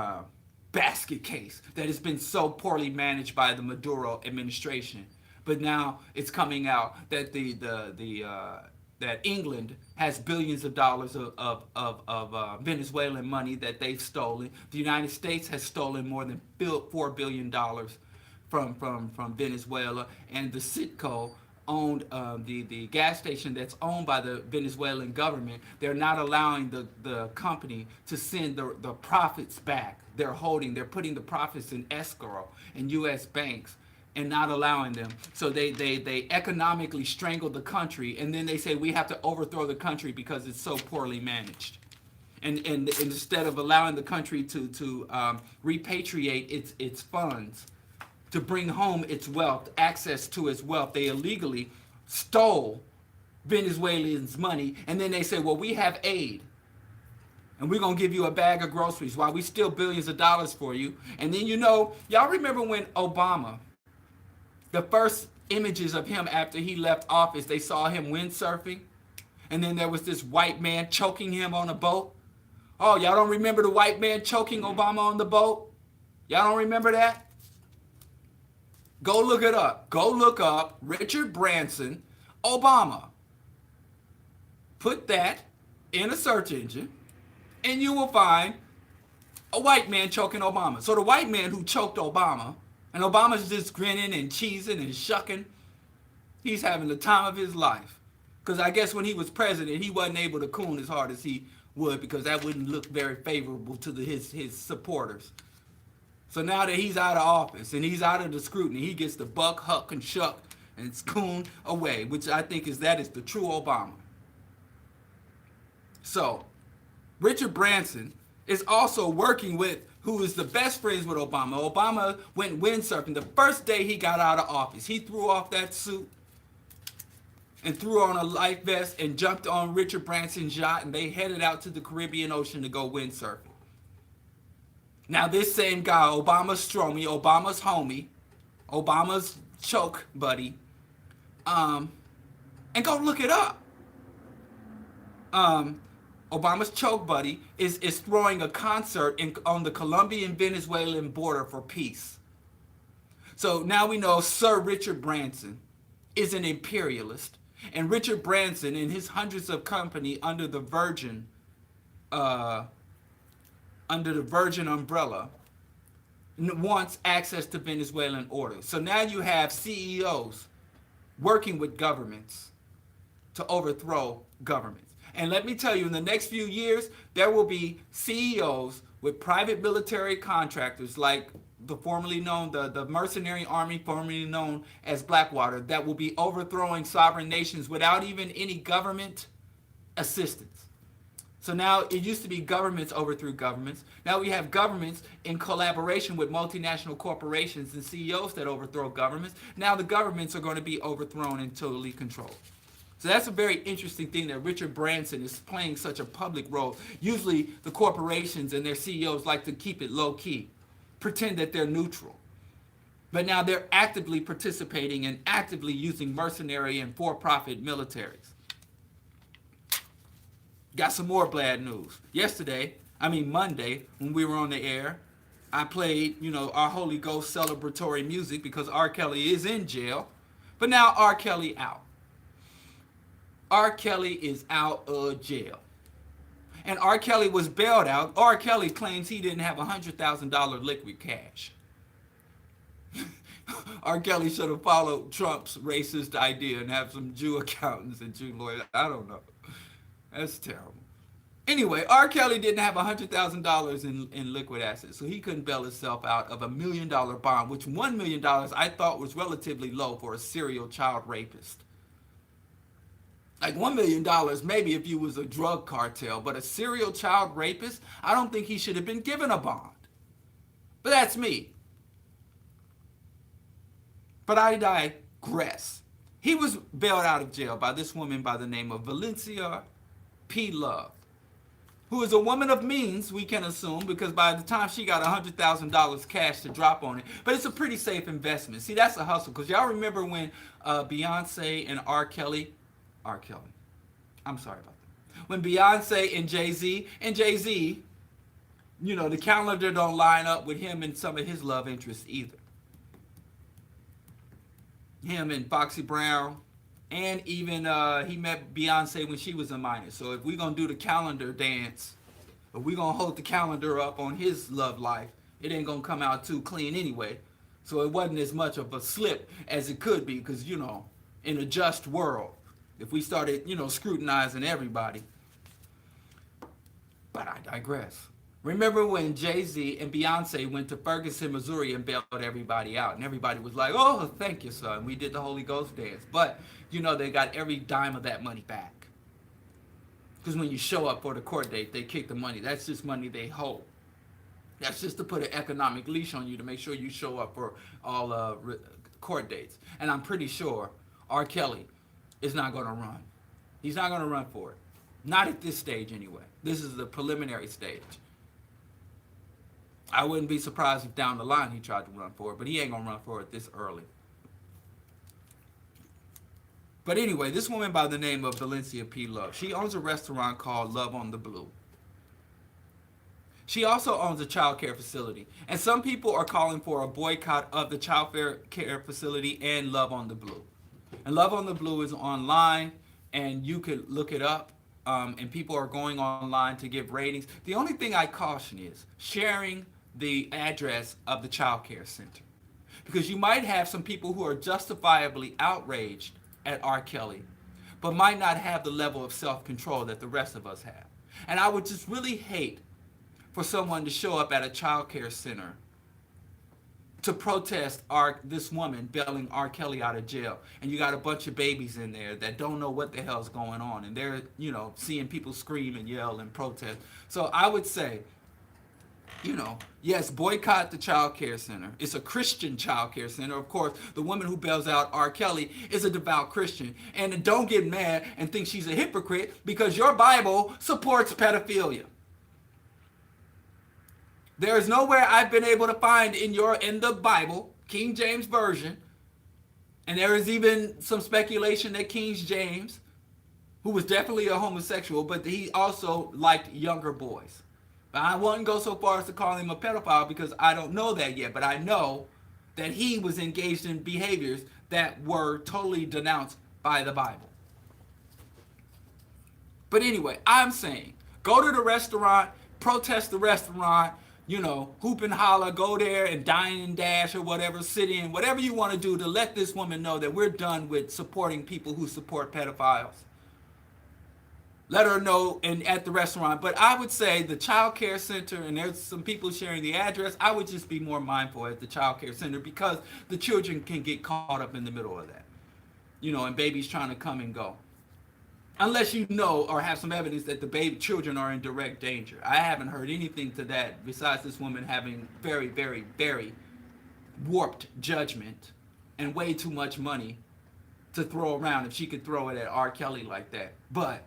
Speaker 1: basket case that has been so poorly managed by the Maduro administration. But now it's coming out that that England has billions of dollars of Venezuelan money that they've stolen. The United States has stolen more than $4 billion from Venezuela, and the Citgo owned the gas station that's owned by the Venezuelan government. They're not allowing the company to send the profits back. They're putting the profits in escrow in U.S. banks and not allowing them. So they economically strangle the country, and then they say we have to overthrow the country because it's so poorly managed. And instead of allowing the country to repatriate its funds, to bring home its wealth, access to its wealth, they illegally stole Venezuelans' money, and then they say, well, we have aid, and we're going to give you a bag of groceries while we steal billions of dollars for you. And then, y'all remember when Obama, the first images of him after he left office, they saw him windsurfing, and then there was this white man choking him on a boat. Oh, y'all don't remember the white man choking Obama on the boat? Y'all don't remember that? Go look it up. Go look up Richard Branson, Obama. Put that in a search engine, and you will find a white man choking Obama. So the white man who choked Obama, and Obama's just grinning and cheesing and shucking, he's having the time of his life. Because I guess when he was president, he wasn't able to coon as hard as he would, because that wouldn't look very favorable to his supporters. So now that he's out of office and he's out of the scrutiny, he gets to buck, huck, and shuck and coon away, which I think is the true Obama. So Richard Branson is also working with who is the best friends with Obama. Obama went windsurfing the first day he got out of office. He threw off that suit and threw on a life vest and jumped on Richard Branson's yacht, and they headed out to the Caribbean Ocean to go windsurfing. Now this same guy, Obama's stromie, Obama's homie, Obama's choke buddy, and go look it up. Obama's choke buddy is throwing a concert on the Colombian-Venezuelan border for peace. So now we know Sir Richard Branson is an imperialist, and Richard Branson and his hundreds of company under the Virgin umbrella wants access to Venezuelan oil. So now you have CEOs working with governments to overthrow governments. And let me tell you, in the next few years, there will be CEOs with private military contractors like the formerly known, the mercenary army formerly known as Blackwater, that will be overthrowing sovereign nations without even any government assistance. So now it used to be governments overthrew governments. Now we have governments in collaboration with multinational corporations and CEOs that overthrow governments. Now the governments are going to be overthrown and totally controlled. So that's a very interesting thing that Richard Branson is playing such a public role. Usually the corporations and their CEOs like to keep it low key, pretend that they're neutral. But now they're actively participating and actively using mercenary and for-profit militaries. Got some more bad news. Monday, when we were on the air, I played, our Holy Ghost celebratory music because R. Kelly is in jail. But now R. Kelly out. R. Kelly is out of jail. And R. Kelly was bailed out. R. Kelly claims he didn't have $100,000 liquid cash. R. Kelly should have followed Trump's racist idea and have some Jew accountants and Jew lawyers. I don't know. That's terrible. Anyway, R. Kelly didn't have $100,000 in liquid assets, so he couldn't bail himself out of $1 million bond, which $1 million I thought was relatively low for a serial child rapist. Like $1 million, maybe if you was a drug cartel, but a serial child rapist, I don't think he should have been given a bond. But that's me. But I digress. He was bailed out of jail by this woman by the name of Valencia P. Love, who is a woman of means, we can assume, because by the time she got $100,000 cash to drop on it, but it's a pretty safe investment. See, that's a hustle, because y'all remember when Beyonce and I'm sorry about that. When Beyonce and Jay-Z, the calendar don't line up with him and some of his love interests either. Him and Foxy Brown, and even he met Beyonce when she was a minor. So if we're going to do the calendar dance, or we're going to hold the calendar up on his love life, it ain't going to come out too clean anyway. So it wasn't as much of a slip as it could be, because, in a just world, if we started, scrutinizing everybody. But I digress. Remember when Jay-Z and Beyonce went to Ferguson, Missouri and bailed everybody out, and everybody was like, oh, thank you, son. We did the Holy Ghost dance. But, they got every dime of that money back. Because when you show up for the court date, they kick the money. That's just money they hold. That's just to put an economic leash on you to make sure you show up for all court dates. And I'm pretty sure R. Kelly is not going to run. He's not going to run for it. Not at this stage anyway. This is the preliminary stage. I wouldn't be surprised if down the line he tried to run for it, but he ain't going to run for it this early. But anyway, this woman by the name of Valencia P. Love, she owns a restaurant called Love on the Blue. She also owns a child care facility. And some people are calling for a boycott of the child care facility and Love on the Blue. And Love on the Blue is online, and you could look it up. And people are going online to give ratings. The only thing I caution is sharing the address of the child care center. Because you might have some people who are justifiably outraged at R. Kelly, but might not have the level of self-control that the rest of us have. And I would just really hate for someone to show up at a child care center to protest this woman bailing R. Kelly out of jail. And you got a bunch of babies in there that don't know what the hell's going on. And they're, seeing people scream and yell and protest. So I would say, yes, boycott the child care center. It's a Christian child care center. Of course, the woman who bails out R. Kelly is a devout Christian. And don't get mad and think she's a hypocrite because your Bible supports pedophilia. There is nowhere I've been able to find in the Bible, King James Version, and there is even some speculation that King James, who was definitely a homosexual, but he also liked younger boys. I wouldn't go so far as to call him a pedophile because I don't know that yet, but I know that he was engaged in behaviors that were totally denounced by the Bible. But anyway, I'm saying, go to the restaurant, protest the restaurant, hoop and holler, go there and dine and dash or whatever, sit in, whatever you want to do to let this woman know that we're done with supporting people who support pedophiles. Let her know at the restaurant. But I would say the child care center, and there's some people sharing the address, I would just be more mindful at the child care center because the children can get caught up in the middle of that. And babies trying to come and go. unless you know or have some evidence that the baby children are in direct danger. I haven't heard anything to that besides this woman having very, very, very warped judgment and way too much money to throw around if she could throw it at R. Kelly like that. But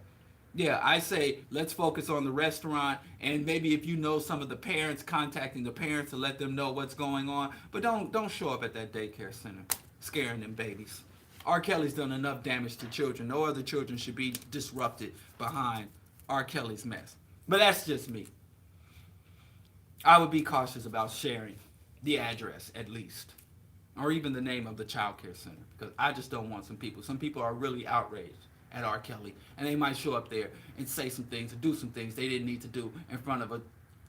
Speaker 1: yeah, I say let's focus on the restaurant, and maybe if you know some of the parents, contacting the parents to let them know what's going on. But don't show up at that daycare center scaring them babies. R. Kelly's done enough damage to children. No other children should be disrupted behind R. Kelly's mess. But that's just me. I would be cautious about sharing the address at least, or even the name of the child care center, because I just don't want some people. Some people are really outraged at R. Kelly, and they might show up there and say some things or do some things they didn't need to do in front of a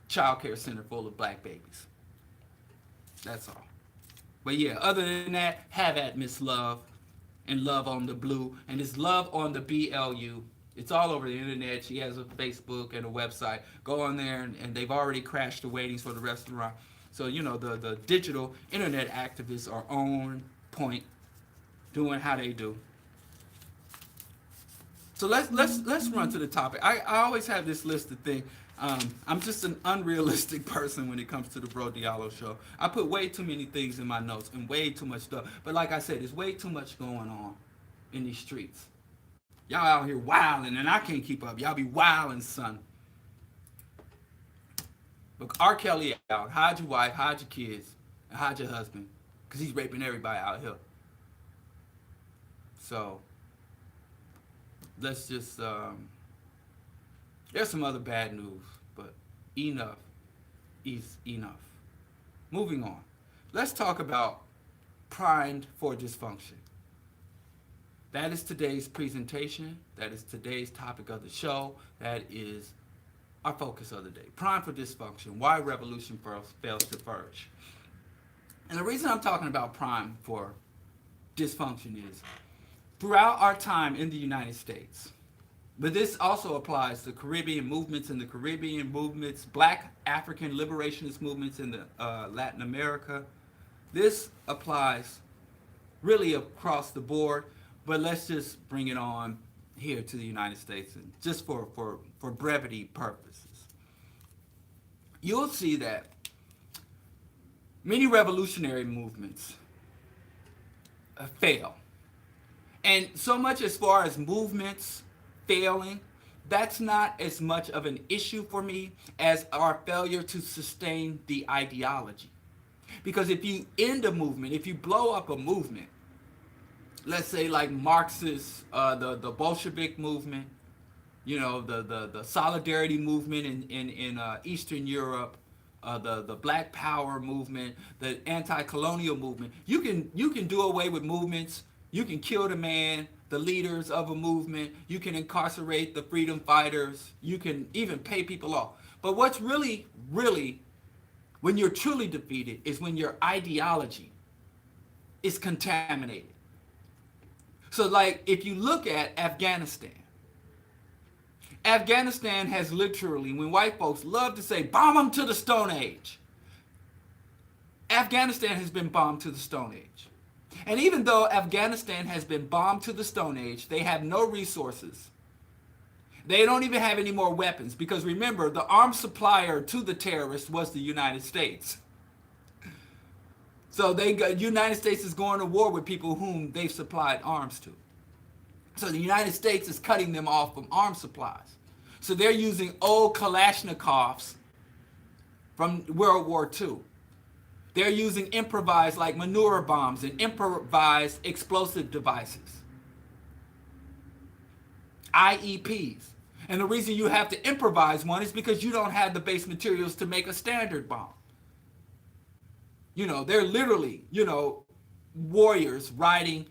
Speaker 1: child care center full of black babies. That's all. But yeah, other than that, have at Miss Love and Love on the Blue, and it's Love on the BLU. It's all over the internet. She has a Facebook and a website. Go on there, and they've already crashed the waitings for the restaurant. So, you know, the digital internet activists are on point, doing how they do. So let's run to the topic. I always have this list of things. I'm just an unrealistic person when it comes to the Bro Diallo show. I put way too many things in my notes and way too much stuff. But like I said, there's way too much going on in these streets. Y'all out here wilding, and I can't keep up. Y'all be wilding, son. Look, R. Kelly out. Hide your wife, hide your kids, and hide your husband, because he's raping everybody out here. So let's just there's some other bad news, but enough is enough. Moving on, let's talk about primed for dysfunction. That is today's presentation. That is today's topic of the show. That is our focus of the day. Primed for dysfunction. Why revolution fails to flourish. And the reason I'm talking about prime for dysfunction is throughout our time in the United States, but this also applies to Caribbean movements in the Caribbean movements, Black African liberationist movements in the Latin America. This applies really across the board, but let's just bring it on here to the United States, and just for brevity purposes. You'll see that many revolutionary movements fail. And so much as far as movements failing, that's not as much of an issue for me as our failure to sustain the ideology. Because if you end a movement, if you blow up a movement, let's say like Marxist, the Bolshevik movement, you know, the solidarity movement in Eastern Europe, the Black Power movement, the anti-colonial movement. You can do away with movements. You can kill the man, the leaders of a movement. You can incarcerate the freedom fighters. You can even pay people off. But what's really, when you're truly defeated, is when your ideology is contaminated. So like if you look at Afghanistan has literally, when white folks love to say, bomb them to the Stone Age. Afghanistan has been bombed to the Stone Age. And even though Afghanistan has been bombed to the Stone Age, they have no resources. They don't even have any more weapons, because remember, the arms supplier to the terrorists was the United States. So United States is going to war with people whom they've supplied arms to. So the United States is cutting them off from arms supplies. So they're using old Kalashnikovs from World War II. They're using improvised like manure bombs and improvised explosive devices. IEPs. And the reason you have to improvise one is because you don't have the base materials to make a standard bomb. You know, they're literally, warriors riding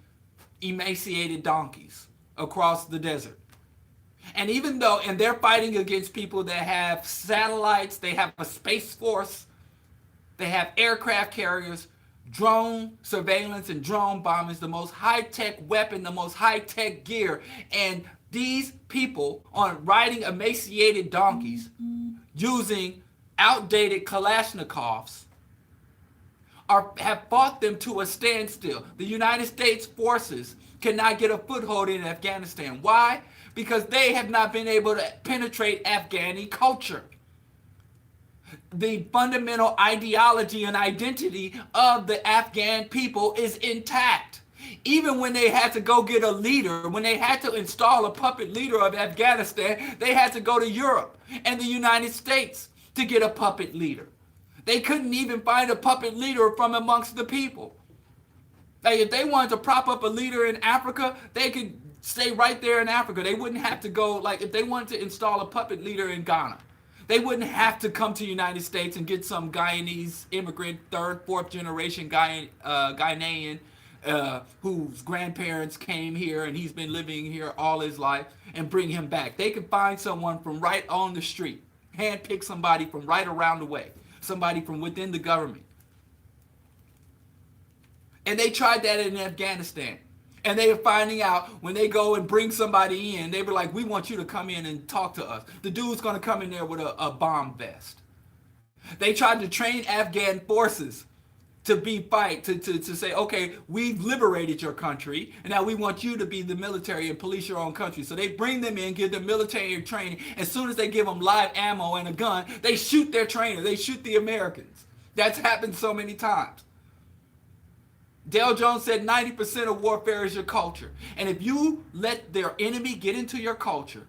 Speaker 1: emaciated donkeys across the desert. And even though, and they're fighting against people that have satellites, they have a space force, they have aircraft carriers, drone surveillance and drone bombing is the most high-tech weapon, the most high-tech gear. And these people on riding emaciated donkeys using outdated Kalashnikovs have fought them to a standstill. The United States forces cannot get a foothold in Afghanistan. Why? because they have not been able to penetrate Afghani culture. The fundamental ideology and identity of the Afghan people is intact. Even when they had to go get a leader, when they had to install a puppet leader of Afghanistan, they had to go to Europe and the United States to get a puppet leader. They couldn't even find a puppet leader from amongst the people. Like if they wanted to prop up a leader in Africa, they could stay right there in Africa. They wouldn't have to go, like if they wanted to install a puppet leader in Ghana, they wouldn't have to come to the United States and get some Guyanese immigrant, third, fourth generation Ghanaian whose grandparents came here and he's been living here all his life and bring him back. They could find someone from right on the street, handpick somebody from right around the way, somebody from within the government. And they tried that in Afghanistan. And they were finding out when they go and bring somebody in, they were like, we want you to come in and talk to us. The dude's going to come in there with a bomb vest. They tried to train Afghan forces to to say, okay, we've liberated your country, and now we want you to be the military and police your own country. So they bring them in, give them military training. As soon as they give them live ammo and a gun, they shoot their trainer. They shoot the Americans. That's happened so many times. Dale Jones said 90% of warfare is your culture. And if you let their enemy get into your culture,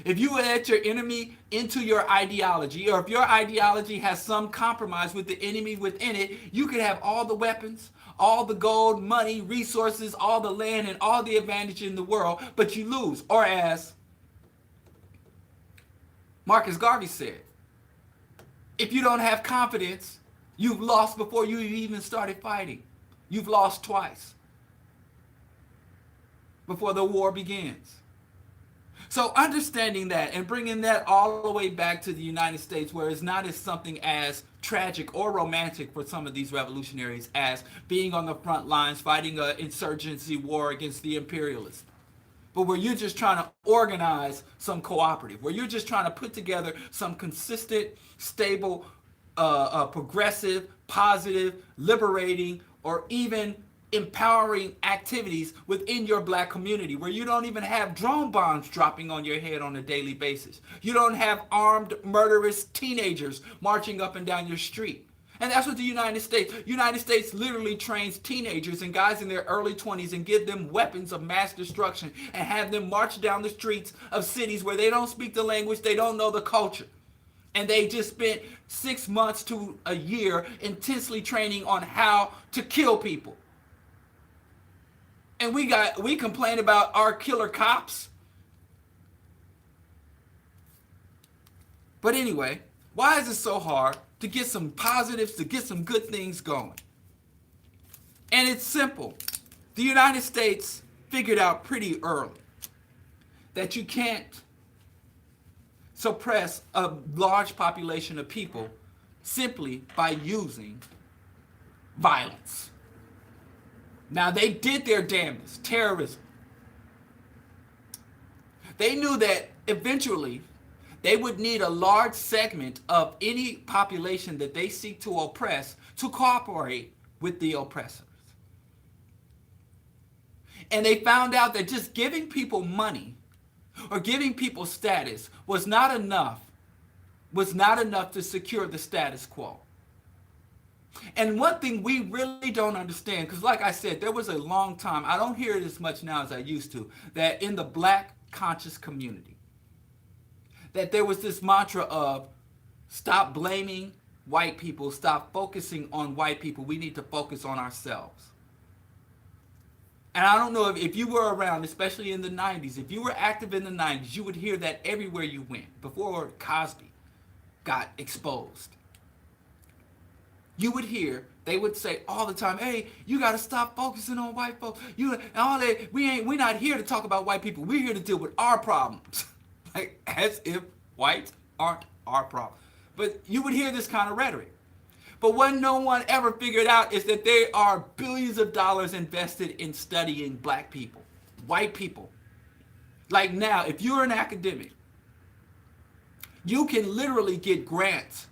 Speaker 1: if you let your enemy into your ideology, or if your ideology has some compromise with the enemy within it, you could have all the weapons, all the gold, money, resources, all the land, and all the advantage in the world, but you lose. Or as Marcus Garvey said, if you don't have confidence, you've lost before you even started fighting. You've lost twice before the war begins. So understanding that and bringing that all the way back to the United States, where it's not as something as tragic or romantic for some of these revolutionaries as being on the front lines fighting an insurgency war against the imperialists, but where you're just trying to organize some cooperative, where you're just trying to put together some consistent, stable, progressive, positive, liberating, or even empowering activities within your black community, where you don't even have drone bombs dropping on your head on a daily basis. You don't have armed, murderous teenagers marching up and down your street. And that's what the United States literally trains teenagers and guys in their early 20s and give them weapons of mass destruction and have them march down the streets of cities where they don't speak the language, they don't know the culture. And they just spent 6 months to a year intensely training on how to kill people. And we complain about our killer cops. But anyway, why is it so hard to get some positives, to get some good things going? And it's simple. The United States figured out pretty early that you can't suppress a large population of people simply by using violence. Now, they did their damnedest, terrorism. They knew that eventually they would need a large segment of any population that they seek to oppress to cooperate with the oppressors. And they found out that just giving people money or giving people status was not enough to secure the status quo. And one thing we really don't understand, because like I said, there was a long time, I don't hear it as much now as I used to, that in the black conscious community, that there was this mantra of stop blaming white people, stop focusing on white people, we need to focus on ourselves. And I don't know if you were around, especially in the 90s, if you were active in the 90s, you would hear that everywhere you went before Cosby got exposed. You would hear, they would say all the time, hey, you got to stop focusing on white folks. We're not here to talk about white people. We're here to deal with our problems. Like, as if whites aren't our problem. But you would hear this kind of rhetoric. But what no one ever figured out is that there are billions of dollars invested in studying black people, white people. Like now, if you're an academic, you can literally get grants,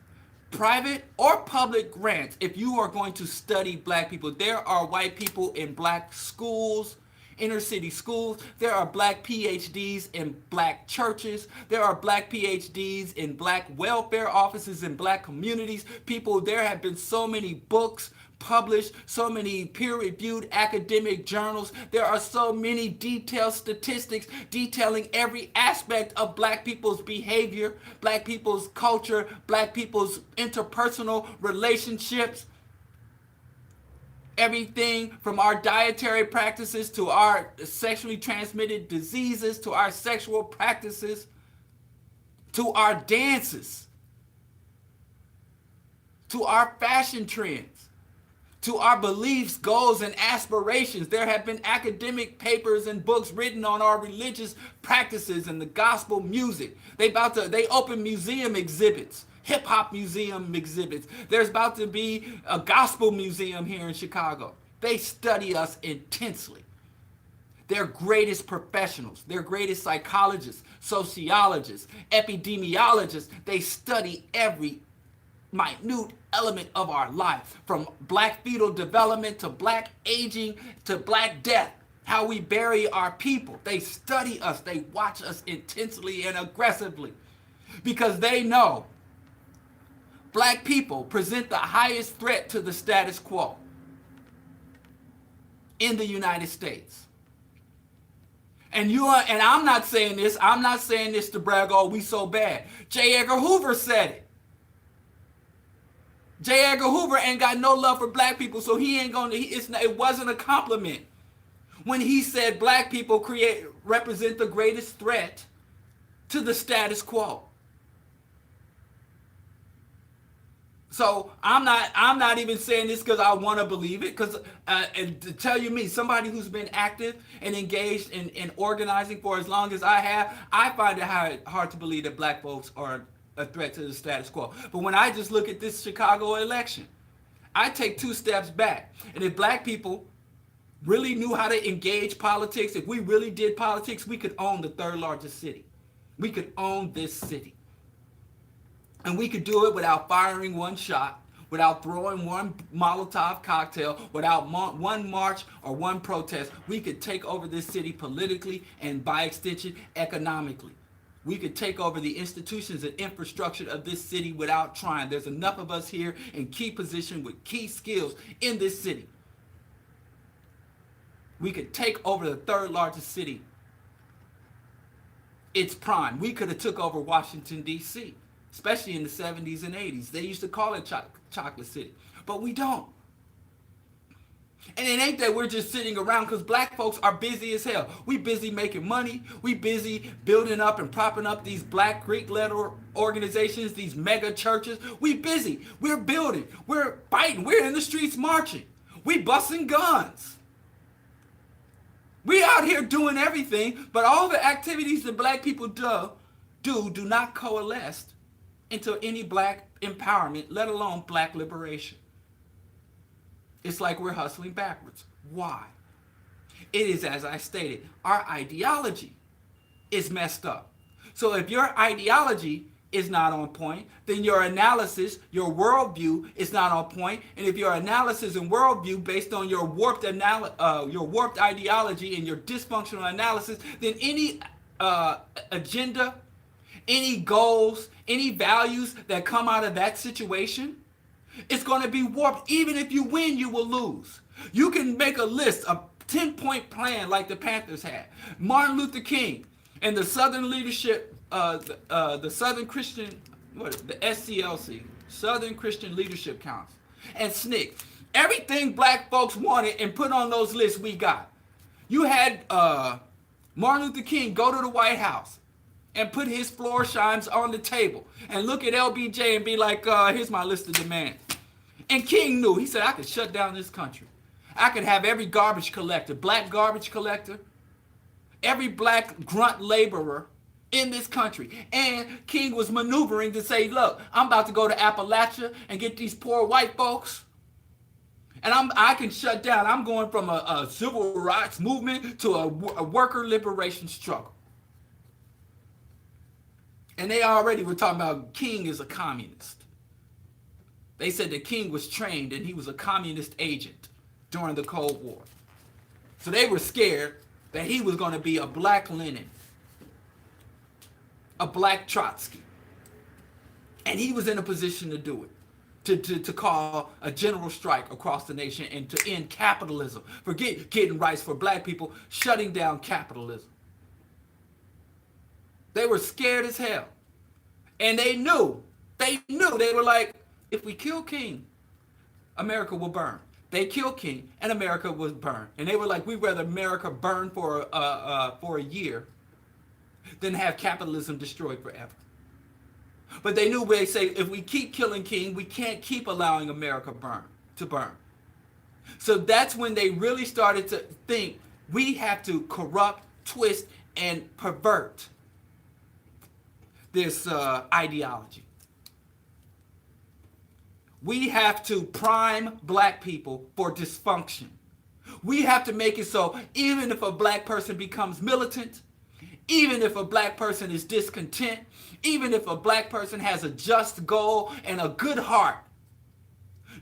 Speaker 1: private or public grants, if you are going to study black people. There are white people in black schools, inner city schools. There are black PhDs in black churches. There are black PhDs in black welfare offices in black communities. People, there have been so many books published, so many peer-reviewed academic journals. There are so many detailed statistics detailing every aspect of black people's behavior, black people's culture, black people's interpersonal relationships. Everything from our dietary practices to our sexually transmitted diseases to our sexual practices to our dances to our fashion trends to our beliefs, goals, and aspirations. There have been academic papers and books written on our religious practices and the gospel music. They open museum exhibits, hip hop museum exhibits. There's about to be a gospel museum here in Chicago. They study us intensely. They're greatest professionals. They're greatest psychologists, sociologists, epidemiologists. They study every minute element of our life, from black fetal development to black aging to black death, how we bury our people. They study us. They watch us intensely and aggressively because they know black people present the highest threat to the status quo in the United States. And I'm not saying this to brag, oh, we so bad. J. Edgar Hoover said it. J. Edgar Hoover ain't got no love for black people, so he ain't gonna. It wasn't a compliment when he said black people represent the greatest threat to the status quo. So I'm not even saying this because I want to believe it. Because to tell you me, somebody who's been active and engaged in organizing for as long as I have, I find it hard to believe that black folks are a threat to the status quo. But when I just look at this Chicago election, I take two steps back. And if black people really knew how to engage politics, if we really did politics, we could own the third largest city. We could own this city. And we could do it without firing one shot, without throwing one Molotov cocktail, without one march or one protest. We could take over this city politically and by extension economically. We could take over the institutions and infrastructure of this city without trying. There's enough of us here in key position with key skills in this city. We could take over the third largest city. It's prime. We could have took over Washington, D.C., especially in the 70s and 80s. They used to call it Chocolate City, but we don't. And it ain't that we're just sitting around, because black folks are busy as hell. We busy making money. We busy building up and propping up these black Greek-led organizations, these mega churches. We busy. We're building. We're fighting. We're in the streets marching. We busting guns. We out here doing everything, but all the activities that black people do not coalesce into any black empowerment, let alone black liberation. It's like we're hustling backwards. Why? It is, as I stated, our ideology is messed up. So if your ideology is not on point, then your analysis, your worldview is not on point. And if your analysis and worldview based on your warped ideology and your dysfunctional analysis, then any agenda, any goals, any values that come out of that situation, it's going to be warped. Even if you win, you will lose. You can make a list, a 10-point plan like the Panthers had. Martin Luther King and the Southern leadership, the Southern Christian, the SCLC, Southern Christian Leadership Council, and SNCC. Everything black folks wanted and put on those lists we got. You had Martin Luther King go to the White House and put his floor chimes on the table and look at LBJ and be like, here's my list of demands. And King knew. He said, I could shut down this country. I could have every garbage collector, black garbage collector, every black grunt laborer in this country. And King was maneuvering to say, look, I'm about to go to Appalachia and get these poor white folks. And I can shut down. I'm going from a civil rights movement to a worker liberation struggle. And they already were talking about King is a communist. They said that King was trained and he was a communist agent during the Cold War. So they were scared that he was going to be a black Lenin, a black Trotsky. And he was in a position to do it. To call a general strike across the nation and to end capitalism. Forget getting rights for black people, shutting down capitalism. They were scared as hell. And they knew, they were like, if we kill King, America will burn. They killed King and America was burned. And they were like, we'd rather America burn for a year than have capitalism destroyed forever. But they knew, they say, if we keep killing King, we can't keep allowing America to burn. So that's when they really started to think, we have to corrupt, twist, and pervert this ideology. We have to prime black people for dysfunction. We have to make it so even if a black person becomes militant, even if a black person is discontent, even if a black person has a just goal and a good heart,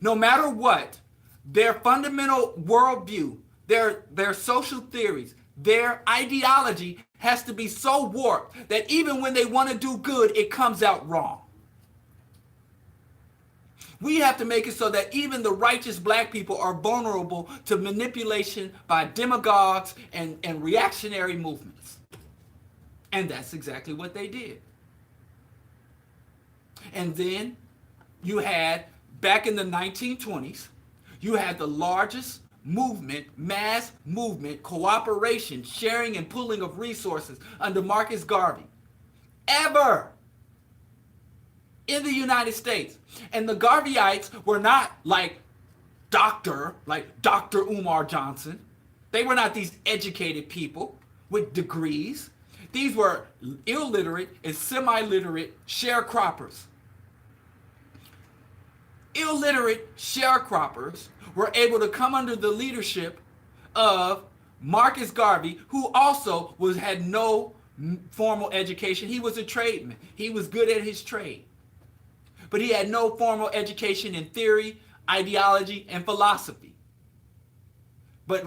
Speaker 1: no matter what, their fundamental worldview, their social theories, their ideology has to be so warped that even when they want to do good, it comes out wrong. We have to make it so that even the righteous black people are vulnerable to manipulation by demagogues and reactionary movements. And that's exactly what they did. And then you had, back in the 1920s, you had the largest movement, mass movement, cooperation, sharing and pooling of resources under Marcus Garvey ever in the United States. And the Garveyites were not like Dr. Umar Johnson. They were not these educated people with degrees. These were illiterate and semi-literate sharecroppers. Illiterate sharecroppers were able to come under the leadership of Marcus Garvey, who also had no formal education. He was a tradesman. He was good at his trade. But he had no formal education in theory, ideology, and philosophy. But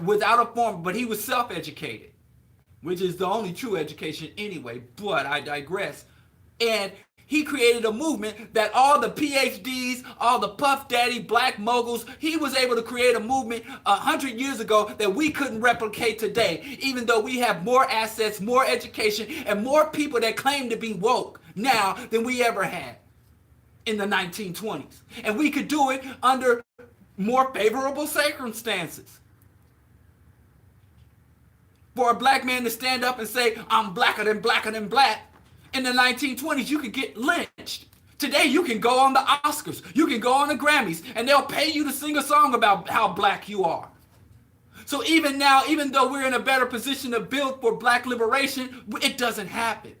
Speaker 1: he was self-educated, which is the only true education anyway, but I digress. And he created a movement that all the PhDs, all the Puff Daddy, black moguls, he was able to create a movement 100 years ago that we couldn't replicate today, even though we have more assets, more education, and more people that claim to be woke now than we ever had in the 1920s. And we could do it under more favorable circumstances. For a black man to stand up and say, I'm blacker than black, in the 1920s, you could get lynched. Today, you can go on the Oscars, you can go on the Grammys, and they'll pay you to sing a song about how black you are. So even now, even though we're in a better position to build for black liberation, it doesn't happen.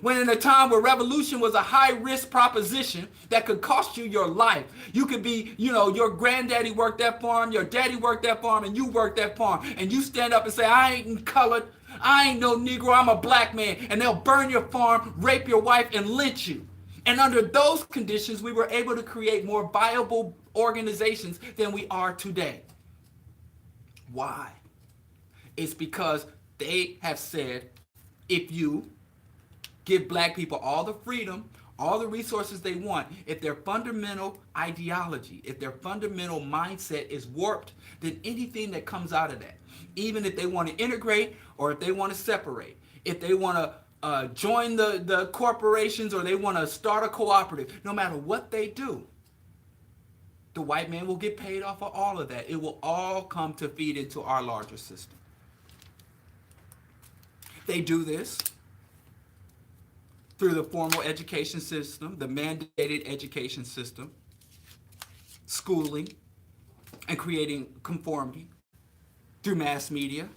Speaker 1: When in a time where revolution was a high-risk proposition that could cost you your life. You could be, your granddaddy worked that farm, your daddy worked that farm, and you worked that farm. And you stand up and say, I ain't colored, I ain't no Negro, I'm a black man. And they'll burn your farm, rape your wife, and lynch you. And under those conditions, we were able to create more viable organizations than we are today. Why? It's because they have said, if you give black people all the freedom, all the resources they want, if their fundamental ideology, if their fundamental mindset is warped, then anything that comes out of that, even if they want to integrate or if they want to separate, if they want to join the corporations or they want to start a cooperative, no matter what they do, the white man will get paid off of all of that. It will all come to feed into our larger system. They do this through the formal education system, the mandated education system, schooling, and creating conformity, through mass media,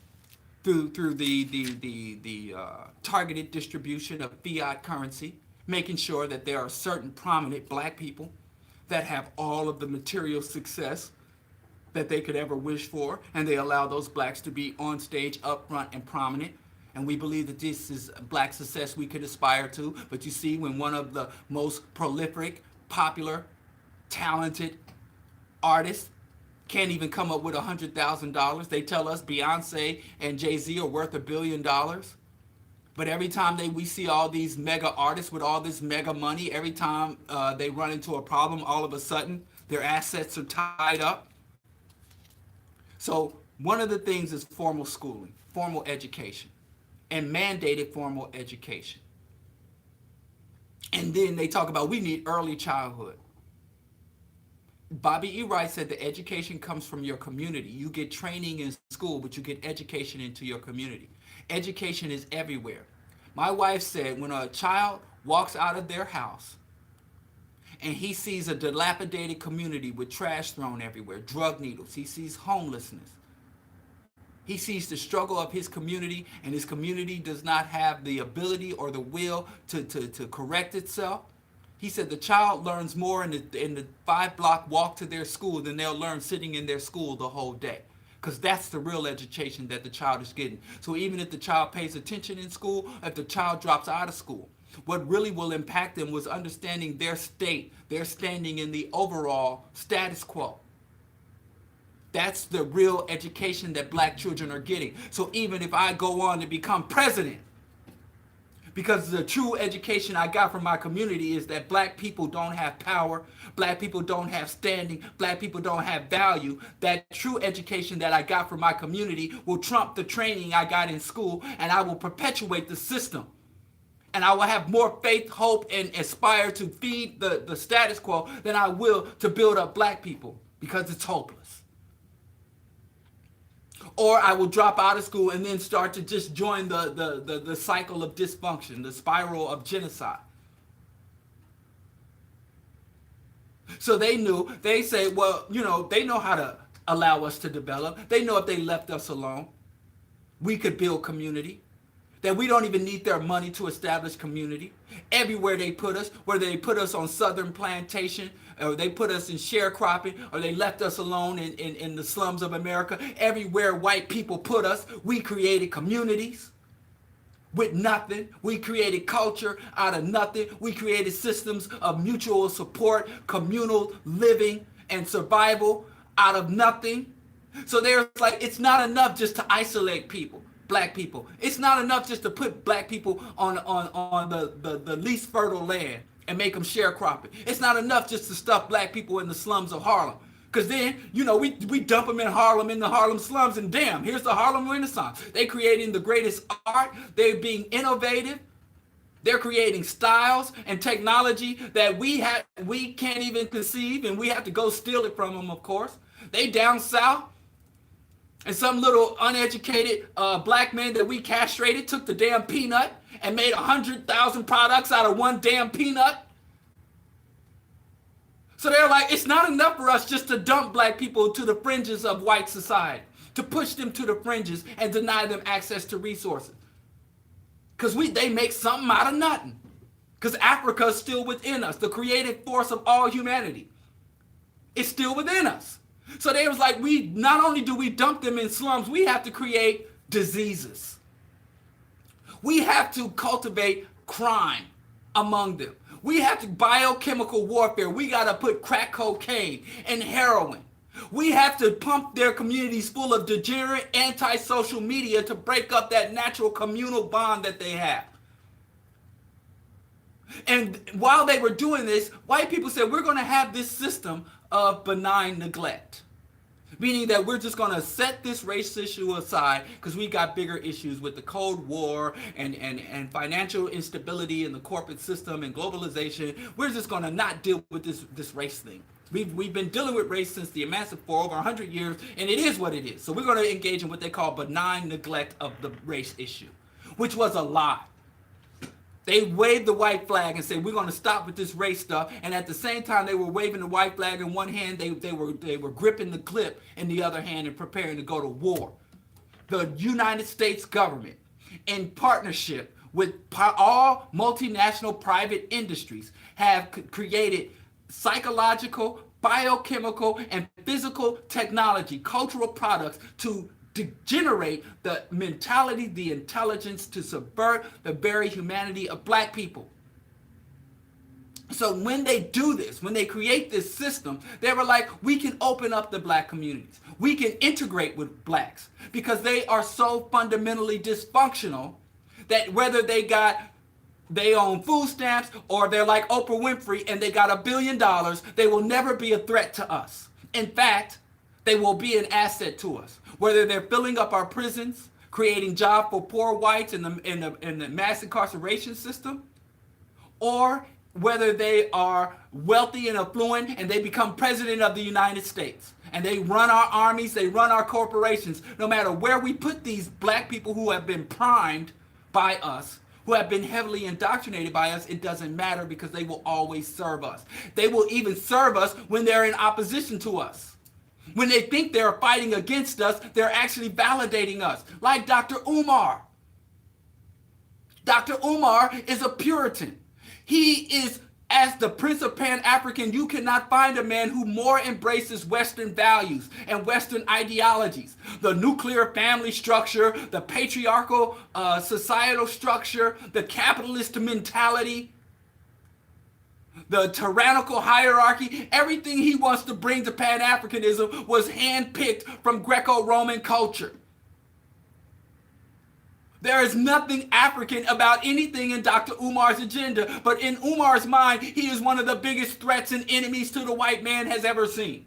Speaker 1: through the targeted distribution of fiat currency, making sure that there are certain prominent black people that have all of the material success that they could ever wish for, and they allow those blacks to be on stage, up front, and prominent. And we believe that this is black success we could aspire to. But you see, when one of the most prolific, popular, talented artists can't even come up with $100,000. They tell us Beyonce and Jay-Z are worth $1 billion. But every time we see all these mega artists with all this mega money, every time they run into a problem, all of a sudden their assets are tied up. So one of the things is formal schooling, formal education, and mandated formal education. And then they talk about we need early childhood. Bobby E. Wright said the education comes from your community. You get training in school, but you get education into your community. Education is everywhere. My wife said when a child walks out of their house and he sees a dilapidated community with trash thrown everywhere, drug needles, he sees homelessness, he sees the struggle of his community, and his community does not have the ability or the will to correct itself. He said the child learns more in the 5-block walk to their school than they'll learn sitting in their school the whole day. Because that's the real education that the child is getting. So even if the child pays attention in school, if the child drops out of school, what really will impact them was understanding their state, their standing in the overall status quo. That's the real education that black children are getting. So even if I go on to become president, because the true education I got from my community is that black people don't have power, black people don't have standing, black people don't have value. That true education that I got from my community will trump the training I got in school, and I will perpetuate the system. And I will have more faith, hope, and aspire to feed the status quo than I will to build up black people, because it's hopeless. Or I will drop out of school and then start to just join the cycle of dysfunction, the spiral of genocide. So they say, well, they know how to allow us to develop. They know if they left us alone, we could build community. That we don't even need their money to establish community. Everywhere they put us, whether they put us on Southern plantation, or they put us in sharecropping, or they left us alone in the slums of America, everywhere white people put us, we created communities with nothing. We created culture out of nothing. We created systems of mutual support, communal living, and survival out of nothing. So there's it's not enough just to isolate people. Black people. It's not enough just to put black people on the least fertile land and make them sharecropping. It's not enough just to stuff black people in the slums of Harlem. Because then, we dump them in the Harlem slums, and damn, here's the Harlem Renaissance. They're creating the greatest art. They're being innovative. They're creating styles and technology that we can't even conceive, and we have to go steal it from them, of course. They down south. And some little uneducated black man that we castrated took the damn peanut and made 100,000 products out of one damn peanut. So they're like, it's not enough for us just to dump black people to the fringes of white society, to push them to the fringes and deny them access to resources. Because they make something out of nothing. Because Africa is still within us. The creative force of all humanity is still within us. So they was like, not only do we dump them in slums, we have to create diseases. We have to cultivate crime among them. We have to biochemical warfare. We got to put crack cocaine and heroin. We have to pump their communities full of degenerate anti-social media to break up that natural communal bond that they have. And while they were doing this, white people said, we're going to have this system of benign neglect. Meaning that we're just going to set this race issue aside because we got bigger issues with the Cold War and financial instability in the corporate system and globalization. We're just going to not deal with this race thing. We've been dealing with race since the Emancipation for over 100 years, and it is what it is. So we're going to engage in what they call benign neglect of the race issue, which was a lie. They waved the white flag and said, we're going to stop with this race stuff. And at the same time they were waving the white flag in one hand, they were gripping the clip in the other hand and preparing to go to war. The United States government, in partnership with all multinational private industries, have created psychological, biochemical, and physical technology, cultural products to generate the mentality, the intelligence to subvert the very humanity of black people. So when they do this, when they create this system, they were like, we can open up the black communities. We can integrate with blacks because they are so fundamentally dysfunctional that whether they own food stamps or they're like Oprah Winfrey and they got $1 billion, they will never be a threat to us. In fact, they will be an asset to us. Whether they're filling up our prisons, creating jobs for poor whites in the mass incarceration system, or whether they are wealthy and affluent and they become president of the United States and they run our armies, they run our corporations. No matter where we put these black people who have been primed by us, who have been heavily indoctrinated by us, it doesn't matter because they will always serve us. They will even serve us when they're in opposition to us. When they think they're fighting against us, they're actually validating us. Like Dr. Umar. Dr. Umar is a Puritan. He is, as the Prince of Pan-African, you cannot find a man who more embraces Western values and Western ideologies. The nuclear family structure, the patriarchal societal structure, the capitalist mentality, the tyrannical hierarchy, everything he wants to bring to Pan-Africanism was handpicked from Greco-Roman culture. There is nothing African about anything in Dr. Umar's agenda, but in Umar's mind, he is one of the biggest threats and enemies to the white man has ever seen.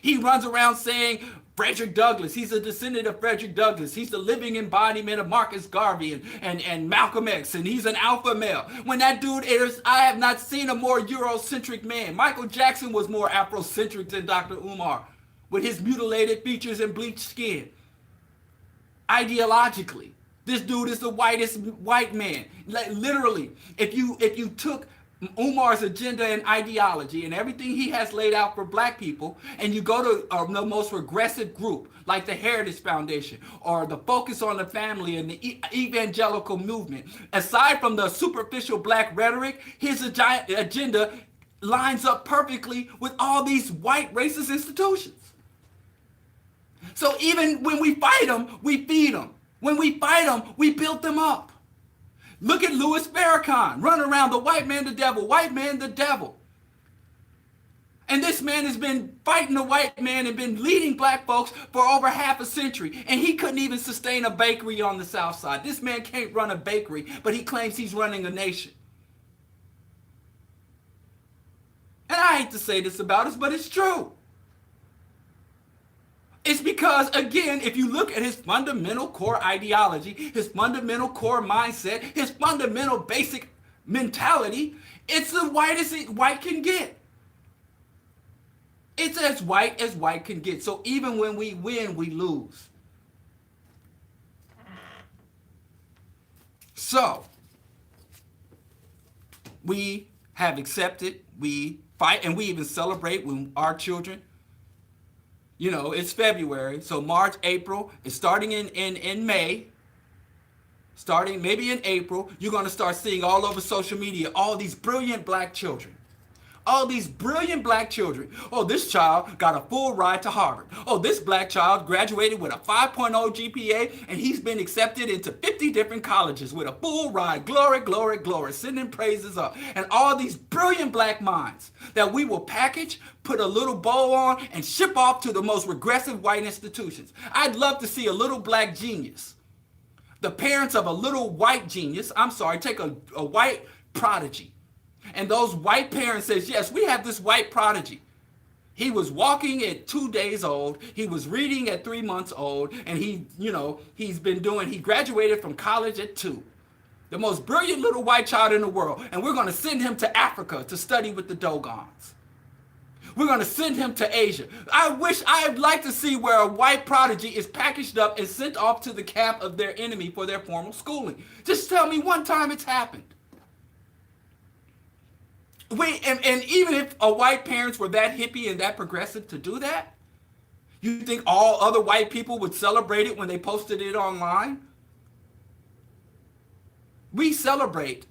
Speaker 1: He runs around saying, Frederick Douglass, he's a descendant of Frederick Douglass. He's the living embodiment of Marcus Garvey and Malcolm X, and he's an alpha male. When that dude is, I have not seen a more Eurocentric man. Michael Jackson was more Afrocentric than Dr. Umar, with his mutilated features and bleached skin. Ideologically, this dude is the whitest white man. Like, literally, if you took Umar's agenda and ideology and everything he has laid out for black people, and you go to the most regressive group like the Heritage Foundation or the Focus on the Family and the evangelical movement, aside from the superficial black rhetoric, his agenda lines up perfectly with all these white racist institutions. So even when we fight them, we feed them. When we fight them, we build them up. Look at Louis Farrakhan, run around the white man the devil, white man the devil. And this man has been fighting the white man and been leading black folks for over half a century. And he couldn't even sustain a bakery on the South Side. This man can't run a bakery, but he claims he's running a nation. And I hate to say this about us, but it's true. It's because, again, if you look at his fundamental core ideology, his fundamental core mindset, his fundamental basic mentality, it's the whitest white can get. It's as white can get. So even when we win, we lose. So we have accepted, we fight, and we even celebrate when our children, you know, it's February, so March, April, it's starting in May, starting maybe in April, you're going to start seeing all over social media all these brilliant black children. All these brilliant black children. Oh, this child got a full ride to Harvard. Oh, this black child graduated with a 5.0 GPA and he's been accepted into 50 different colleges with a full ride. Glory, glory, glory. Sending praises up. And all these brilliant black minds that we will package, put a little bow on, and ship off to the most regressive white institutions. I'd love to see a little black genius. The parents of a little white genius, take a white prodigy. And those white parents says, yes, we have this white prodigy. He was walking at 2 days old. He was reading at 3 months old. And he graduated from college at 2. The most brilliant little white child in the world. And we're going to send him to Africa to study with the Dogons. We're going to send him to Asia. I'd like to see where a white prodigy is packaged up and sent off to the camp of their enemy for their formal schooling. Just tell me one time it's happened. And even if white parents were that hippie and that progressive to do that, you think all other white people would celebrate it when they posted it online? We celebrate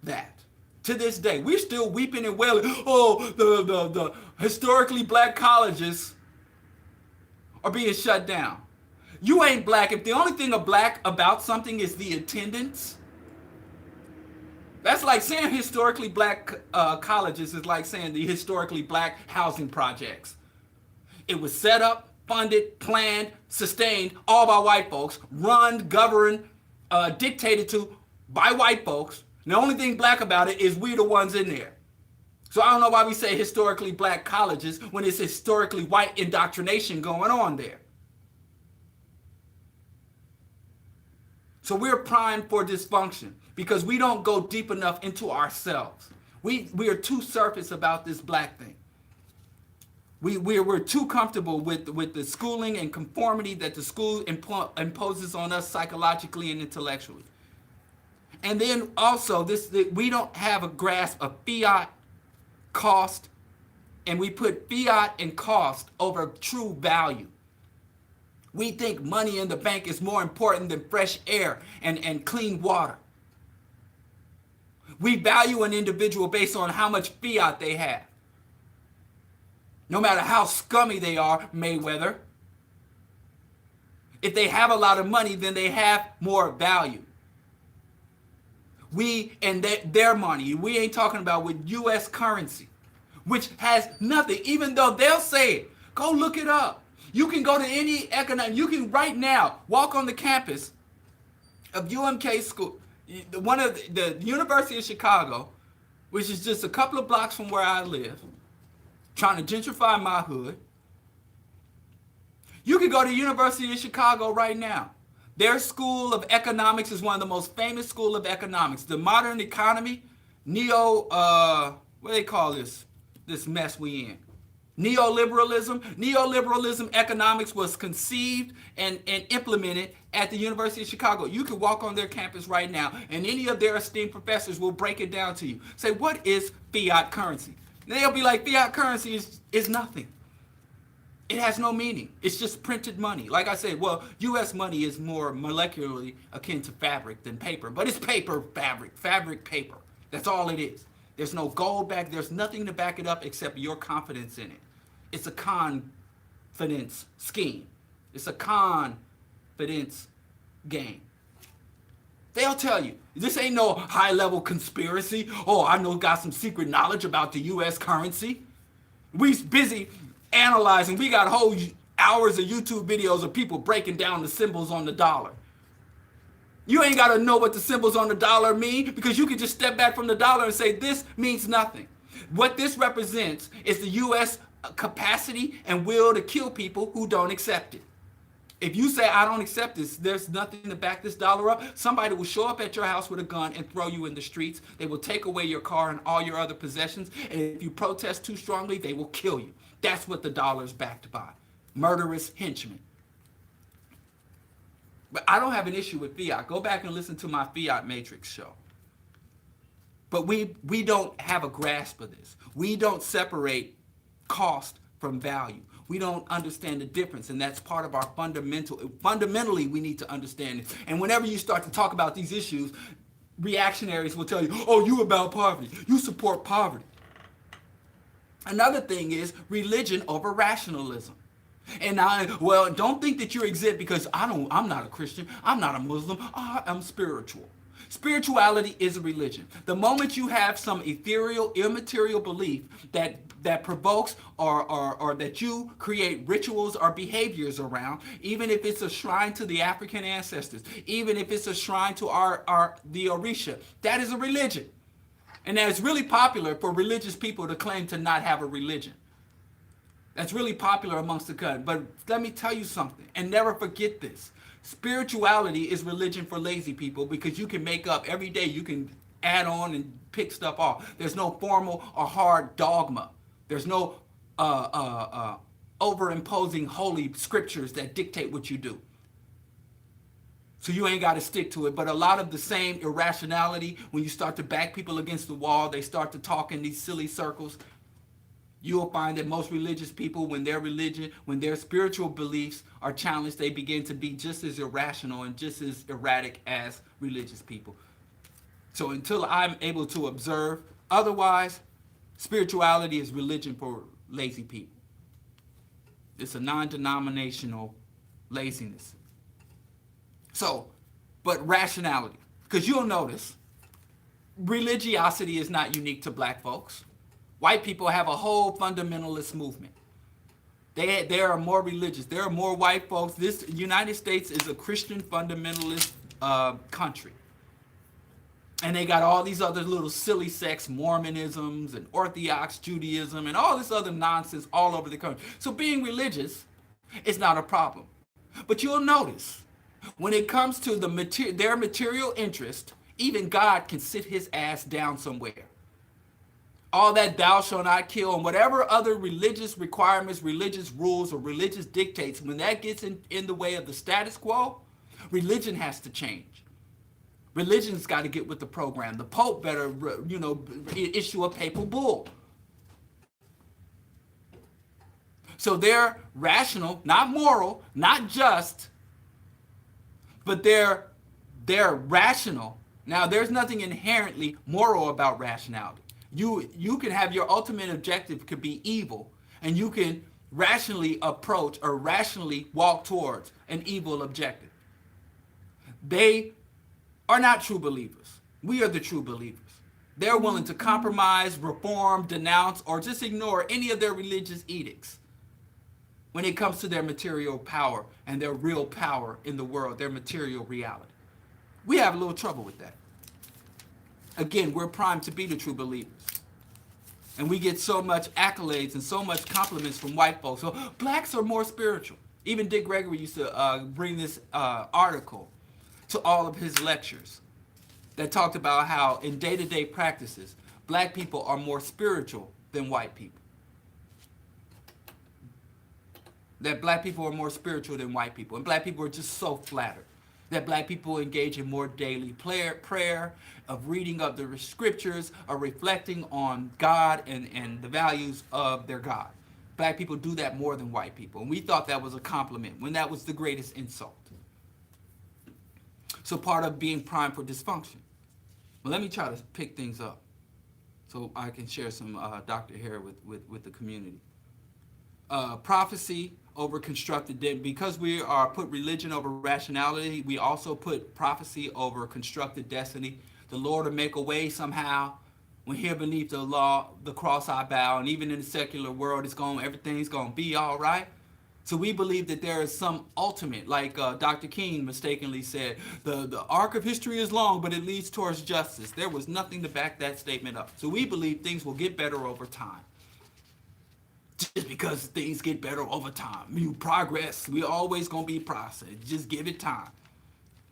Speaker 1: that to this day. We're still weeping and wailing. Oh, the historically black colleges are being shut down. You ain't black. If the only thing black about something is the attendance, That's like saying historically black colleges is like saying the historically black housing projects. It was set up, funded, planned, sustained, all by white folks, run, governed, dictated to by white folks. And the only thing black about it is we the ones in there. So I don't know why we say historically black colleges when it's historically white indoctrination going on there. So we're primed for dysfunction because we don't go deep enough into ourselves. We are too surface about this black thing. We're too comfortable with the schooling and conformity that the school imposes on us psychologically and intellectually. And then also we don't have a grasp of fiat, cost, and we put fiat and cost over true value. We think money in the bank is more important than fresh air and clean water. We value an individual based on how much fiat they have. No matter how scummy they are, Mayweather. If they have a lot of money, then they have more value. Their money, we ain't talking about with U.S. currency, which has nothing, even though they'll say it. Go look it up. You can go to any you can right now walk on the campus of UMK school, one of the University of Chicago, which is just a couple of blocks from where I live, trying to gentrify my hood. You can go to the University of Chicago right now. Their school of economics is one of the most famous school of economics. The modern economy, what do they call this mess we in? Neoliberalism economics was conceived and implemented at the University of Chicago. You can walk on their campus right now, and any of their esteemed professors will break it down to you. Say, what is fiat currency? And they'll be like, fiat currency is nothing. It has no meaning. It's just printed money. Like I said, well, U.S. money is more molecularly akin to fabric than paper, but it's paper, fabric, paper. That's all it is. There's no gold back. There's nothing to back it up except your confidence in it. It's a confidence scheme. It's a confidence game. They'll tell you, this ain't no high-level conspiracy. Oh, I know got some secret knowledge about the U.S. currency. We busy analyzing. We got whole hours of YouTube videos of people breaking down the symbols on the dollar. You ain't got to know what the symbols on the dollar mean because you can just step back from the dollar and say this means nothing. What this represents is the U.S. capacity and will to kill people who don't accept it. If you say, I don't accept this, there's nothing to back this dollar up, somebody will show up at your house with a gun and throw you in the streets. They will take away your car and all your other possessions. And if you protest too strongly, they will kill you. That's what the dollar is backed by. Murderous henchmen. But I don't have an issue with fiat. Go back and listen to my Fiat Matrix show. But we don't have a grasp of this. We don't separate cost from value. We don't understand the difference, and that's part of our fundamentally we need to understand it. And whenever you start to talk about these issues, reactionaries will tell you, oh, you about poverty. You support poverty. Another thing is religion over rationalism. And don't think that you're exempt because I'm not a Christian, I'm not a Muslim, I'm spiritual. Spirituality is a religion. The moment you have some ethereal, immaterial belief that provokes or that you create rituals or behaviors around, even if it's a shrine to the African ancestors, even if it's a shrine to the Orisha, that is a religion. And it's really popular for religious people to claim to not have a religion. That's really popular amongst the country. But let me tell you something, and never forget this. Spirituality is religion for lazy people because you can make up every day. You can add on and pick stuff off. There's no formal or hard dogma. There's no overimposing holy scriptures that dictate what you do. So you ain't got to stick to it. But a lot of the same irrationality, when you start to back people against the wall, they start to talk in these silly circles. You'll find that most religious people, when their spiritual beliefs are challenged, they begin to be just as irrational and just as erratic as religious people. So until I'm able to observe otherwise, spirituality is religion for lazy people. It's a non-denominational laziness. So, but rationality, because you'll notice religiosity is not unique to black folks. White people have a whole fundamentalist movement. They are more religious. There are more white folks. This United States is a Christian fundamentalist country. And they got all these other little silly sects, Mormonisms and Orthodox Judaism and all this other nonsense all over the country. So being religious is not a problem. But you'll notice when it comes to their material interest, even God can sit his ass down somewhere. All that thou shalt not kill and whatever other religious requirements, religious rules, or religious dictates, when that gets in the way of the status quo, religion has to change. Religion's got to get with the program. The Pope better, issue a papal bull. So they're rational, not moral, not just, but they're rational. Now, there's nothing inherently moral about rationality. You can have your ultimate objective could be evil, and you can rationally approach or rationally walk towards an evil objective. They are not true believers. We are the true believers. They're willing to compromise, reform, denounce, or just ignore any of their religious edicts when it comes to their material power and their real power in the world, their material reality. We have a little trouble with that. Again, we're primed to be the true believers. And we get so much accolades and so much compliments from white folks. So blacks are more spiritual. Even Dick Gregory used to bring this article to all of his lectures that talked about how in day-to-day practices, black people are more spiritual than white people. That black people are more spiritual than white people. And black people are just so flattered that black people engage in more daily prayer, of reading of the scriptures, of reflecting on God and the values of their God. Black people do that more than white people. And we thought that was a compliment when that was the greatest insult. So part of being primed for dysfunction. Well, let me try to pick things up so I can share some Dr. Hare with the community. Prophecy over constructed destiny. Because we are put religion over rationality, we also put prophecy over constructed destiny. The Lord will make a way somehow. When here beneath the law, the cross I bow, and even in the secular world, everything's going to be all right. So we believe that there is some ultimate, like Dr. King mistakenly said, the arc of history is long, but it leads towards justice. There was nothing to back that statement up. So we believe things will get better over time. Just because things get better over time. You progress. We're always going to be processed. Just give it time.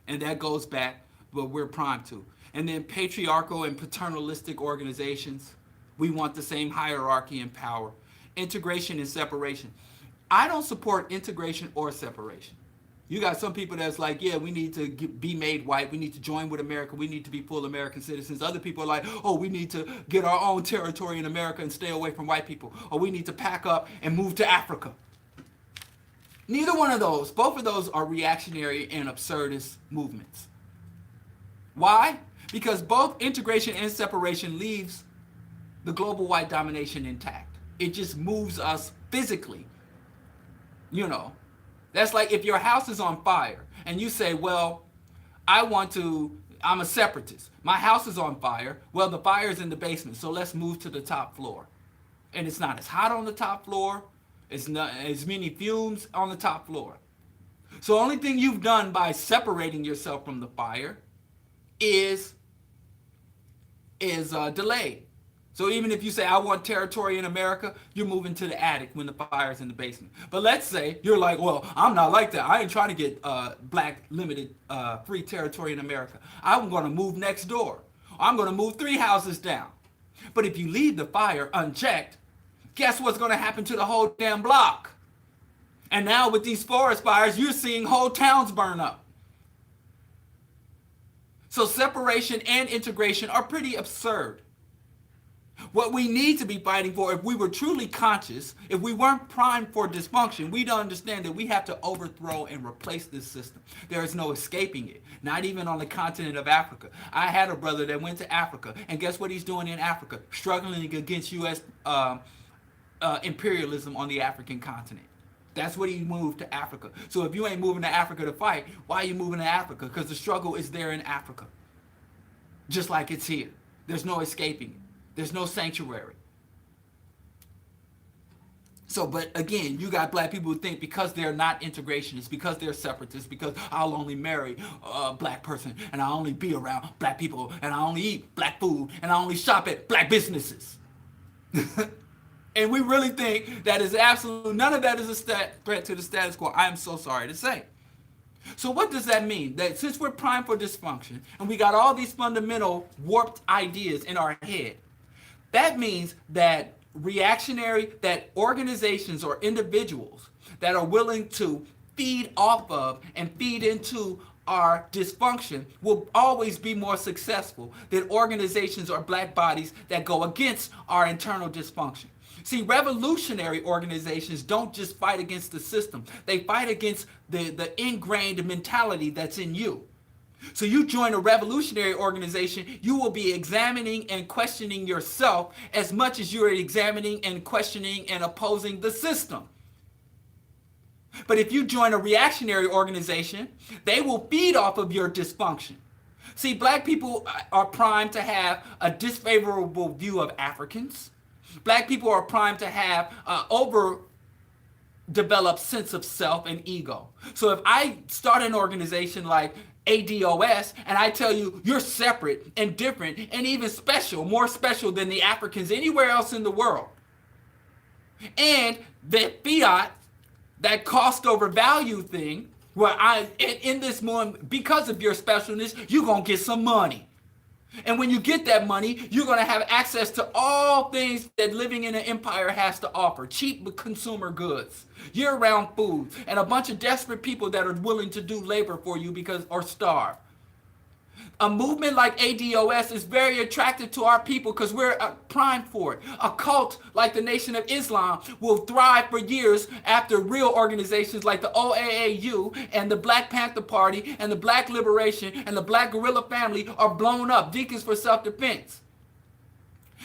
Speaker 1: And that goes back what we're primed to. And then patriarchal and paternalistic organizations. We want the same hierarchy and power. Integration and separation. I don't support integration or separation. You got some people that's like, yeah, we need to be made white. We need to join with America. We need to be full American citizens. Other people are like, oh, we need to get our own territory in America and stay away from white people. Or we need to pack up and move to Africa. Neither one of those, both of those are reactionary and absurdist movements. Why? Because both integration and separation leaves the global white domination intact. It just moves us physically. That's like if your house is on fire and you say, well, I'm a separatist. My house is on fire. Well, the fire's in the basement, so let's move to the top floor. And it's not as hot on the top floor. It's not as many fumes on the top floor. So the only thing you've done by separating yourself from the fire is delayed. So even if you say, I want territory in America, you're moving to the attic when the fire's in the basement. But let's say you're like, well, I'm not like that. I ain't trying to get black limited free territory in America. I'm going to move next door. I'm going to move 3 houses down. But if you leave the fire unchecked, guess what's going to happen to the whole damn block? And now with these forest fires, you're seeing whole towns burn up. So separation and integration are pretty absurd. What we need to be fighting for, if we were truly conscious, if we weren't primed for dysfunction, we'd understand that we have to overthrow and replace this system. There is no escaping it, not even on the continent of Africa. I had a brother that went to Africa, and guess what he's doing in Africa? Struggling against U.S. Imperialism on the African continent. That's what he moved to Africa. So if you ain't moving to Africa to fight, why are you moving to Africa? Because the struggle is there in Africa, just like it's here. There's no escaping it. There's no sanctuary. So, but again, you got black people who think because they're not integrationists, because they're separatists, because I'll only marry a black person, and I'll only be around black people, and I only eat black food, and I only shop at black businesses. And we really think that is absolutely, none of that is a threat to the status quo. I am so sorry to say. So what does that mean? That since we're primed for dysfunction, and we got all these fundamental warped ideas in our head, that means that that organizations or individuals that are willing to feed off of and feed into our dysfunction will always be more successful than organizations or black bodies that go against our internal dysfunction. See, revolutionary organizations don't just fight against the system. They fight against the ingrained mentality that's in you. So you join a revolutionary organization, you will be examining and questioning yourself as much as you're examining and questioning and opposing the system. But if you join a reactionary organization, they will feed off of your dysfunction. See, black people are primed to have a disfavorable view of Africans. Black people are primed to have overdeveloped sense of self and ego. So if I start an organization like ADOS and I tell you you're separate and different and even special, more special than the Africans anywhere else in the world, and that fiat, that cost over value thing, where in this moment, because of your specialness, you're going to get some money. And when you get that money, you're going to have access to all things that living in an empire has to offer. Cheap consumer goods, year-round food, and a bunch of desperate people that are willing to do labor for you or starve. A movement like ADOS is very attractive to our people because we're primed for it. A cult like the Nation of Islam will thrive for years after real organizations like the OAAU and the Black Panther Party and the Black Liberation and the Black Guerrilla Family are blown up. Deacons for Self-Defense.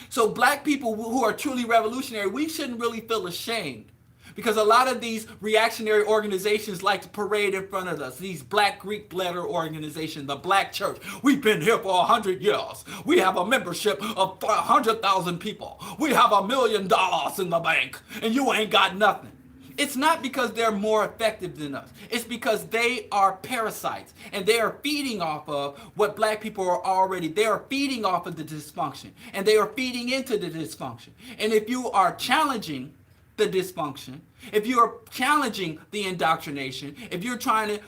Speaker 1: So black people who are truly revolutionary, we shouldn't really feel ashamed. Because a lot of these reactionary organizations like to parade in front of us. These black Greek letter organizations, the black church. We've been here for 100 years. We have a membership of 100,000 people. We have $1 million in the bank. And you ain't got nothing. It's not because they're more effective than us. It's because they are parasites. And they are feeding off of what black people are already. They are feeding off of the dysfunction. And they are feeding into the dysfunction. And if you are challenging the dysfunction, if you're challenging the indoctrination, if you're trying to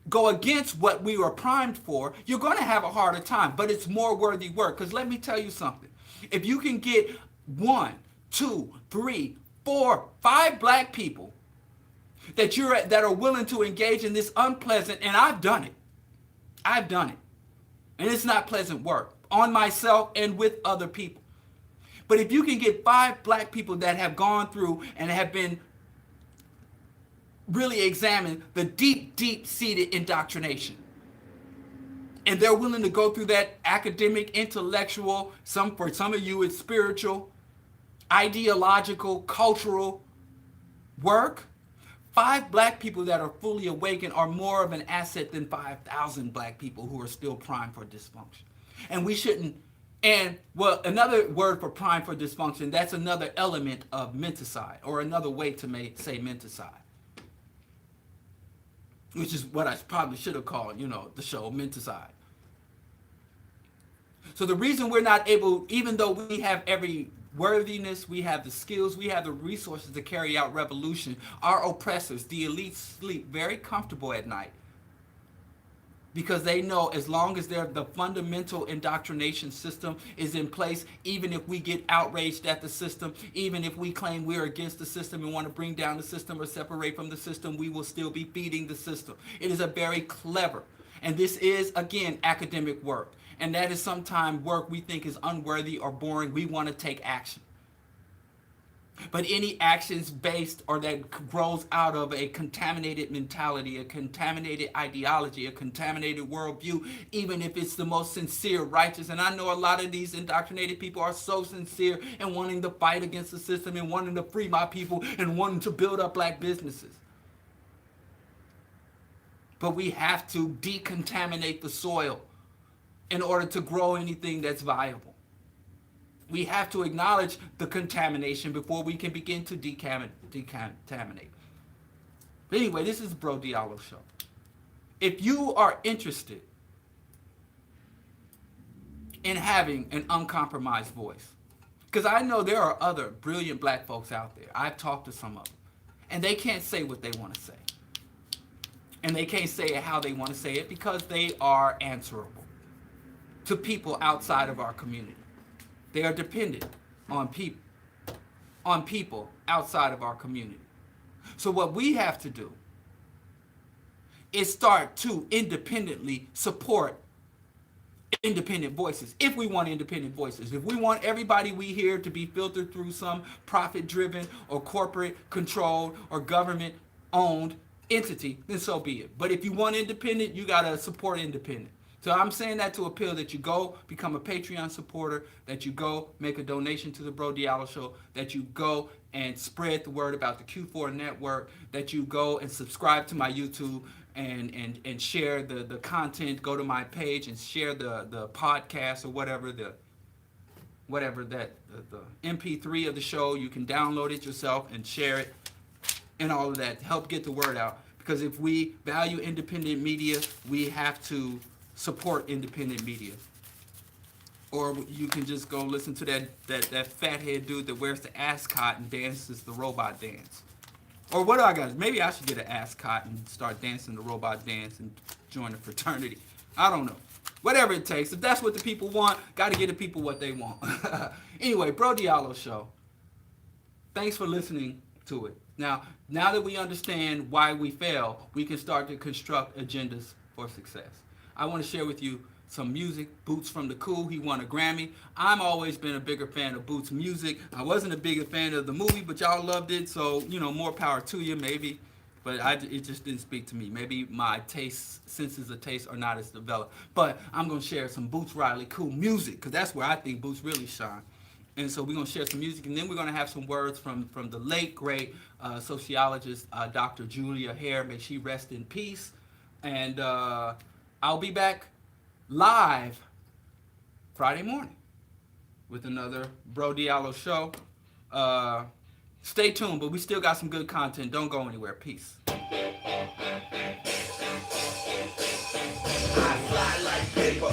Speaker 1: go against what we were primed for, you're going to have a harder time, but it's more worthy work. Because let me tell you something. If you can get 1, 2, 3, 4, 5 black people that are willing to engage in this unpleasant, and I've done it, and it's not pleasant work on myself and with other people. But if you can get 5 black people that have gone through and have been really examined the deep-seated indoctrination, and they're willing to go through that academic, intellectual, for some of you it's spiritual, ideological, cultural work, 5 black people that are fully awakened are more of an asset than 5,000 black people who are still primed for dysfunction. And we shouldn't. And, well, another word for prime for dysfunction, that's another element of menticide, or another way to say menticide, which is what I probably should have called, the show Menticide. So the reason we're not able, even though we have every worthiness, we have the skills, we have the resources to carry out revolution, our oppressors, the elites, sleep very comfortable at night. Because they know as long as the fundamental indoctrination system is in place, even if we get outraged at the system, even if we claim we're against the system and want to bring down the system or separate from the system, we will still be feeding the system. It is a very clever, and this is, again, academic work. And that is sometimes work we think is unworthy or boring. We want to take action. But any actions based or that grows out of a contaminated mentality, a contaminated ideology, a contaminated worldview, even if it's the most sincere, righteous. And I know a lot of these indoctrinated people are so sincere in wanting to fight against the system and wanting to free my people and wanting to build up black businesses. But we have to decontaminate the soil in order to grow anything that's viable. We have to acknowledge the contamination before we can begin to decontaminate. But anyway, this is Bro Diallo Show. If you are interested in having an uncompromised voice, because I know there are other brilliant black folks out there. I've talked to some of them. And they can't say what they want to say. And they can't say it how they want to say it because they are answerable to people outside of our community. They are dependent on people outside of our community. So what we have to do is start to independently support independent voices. If we want independent voices, if we want everybody we hear to be filtered through some profit-driven or corporate controlled or government owned entity, then so be it. But if you want independent, you got to support independent. So I'm saying that to appeal that you go become a Patreon supporter, that you go make a donation to the Bro Diallo Show, that you go and spread the word about the Q4 network, that you go and subscribe to my YouTube and share the content, go to my page and share the podcast or whatever the MP3 of the show. You can download it yourself and share it and all of that. Help get the word out. Because if we value independent media, we have to support independent media. Or you can just go listen to that fathead dude that wears the ascot and dances the robot dance. Or what do I got? Maybe I should get an ascot and start dancing the robot dance and join a fraternity. I don't know. Whatever it takes. If that's what the people want, got to give the people what they want. Anyway, Bro Diallo Show. Thanks for listening to it. Now that we understand why we fail, we can start to construct agendas for success. I want to share with you some music. Boots from the Cool, he won a Grammy. I'm always been a bigger fan of Boots' music. I wasn't a bigger fan of the movie, but y'all loved it, so, more power to you, maybe. But it just didn't speak to me. Maybe my senses of taste are not as developed. But I'm going to share some Boots Riley Cool music, because that's where I think Boots really shine. And so we're going to share some music, and then we're going to have some words from the late, great sociologist, Dr. Julia Hare. May she rest in peace. And I'll be back live Friday morning with another Bro Diallo Show. Stay tuned, but we still got some good content. Don't go anywhere. Peace. I fly like paper.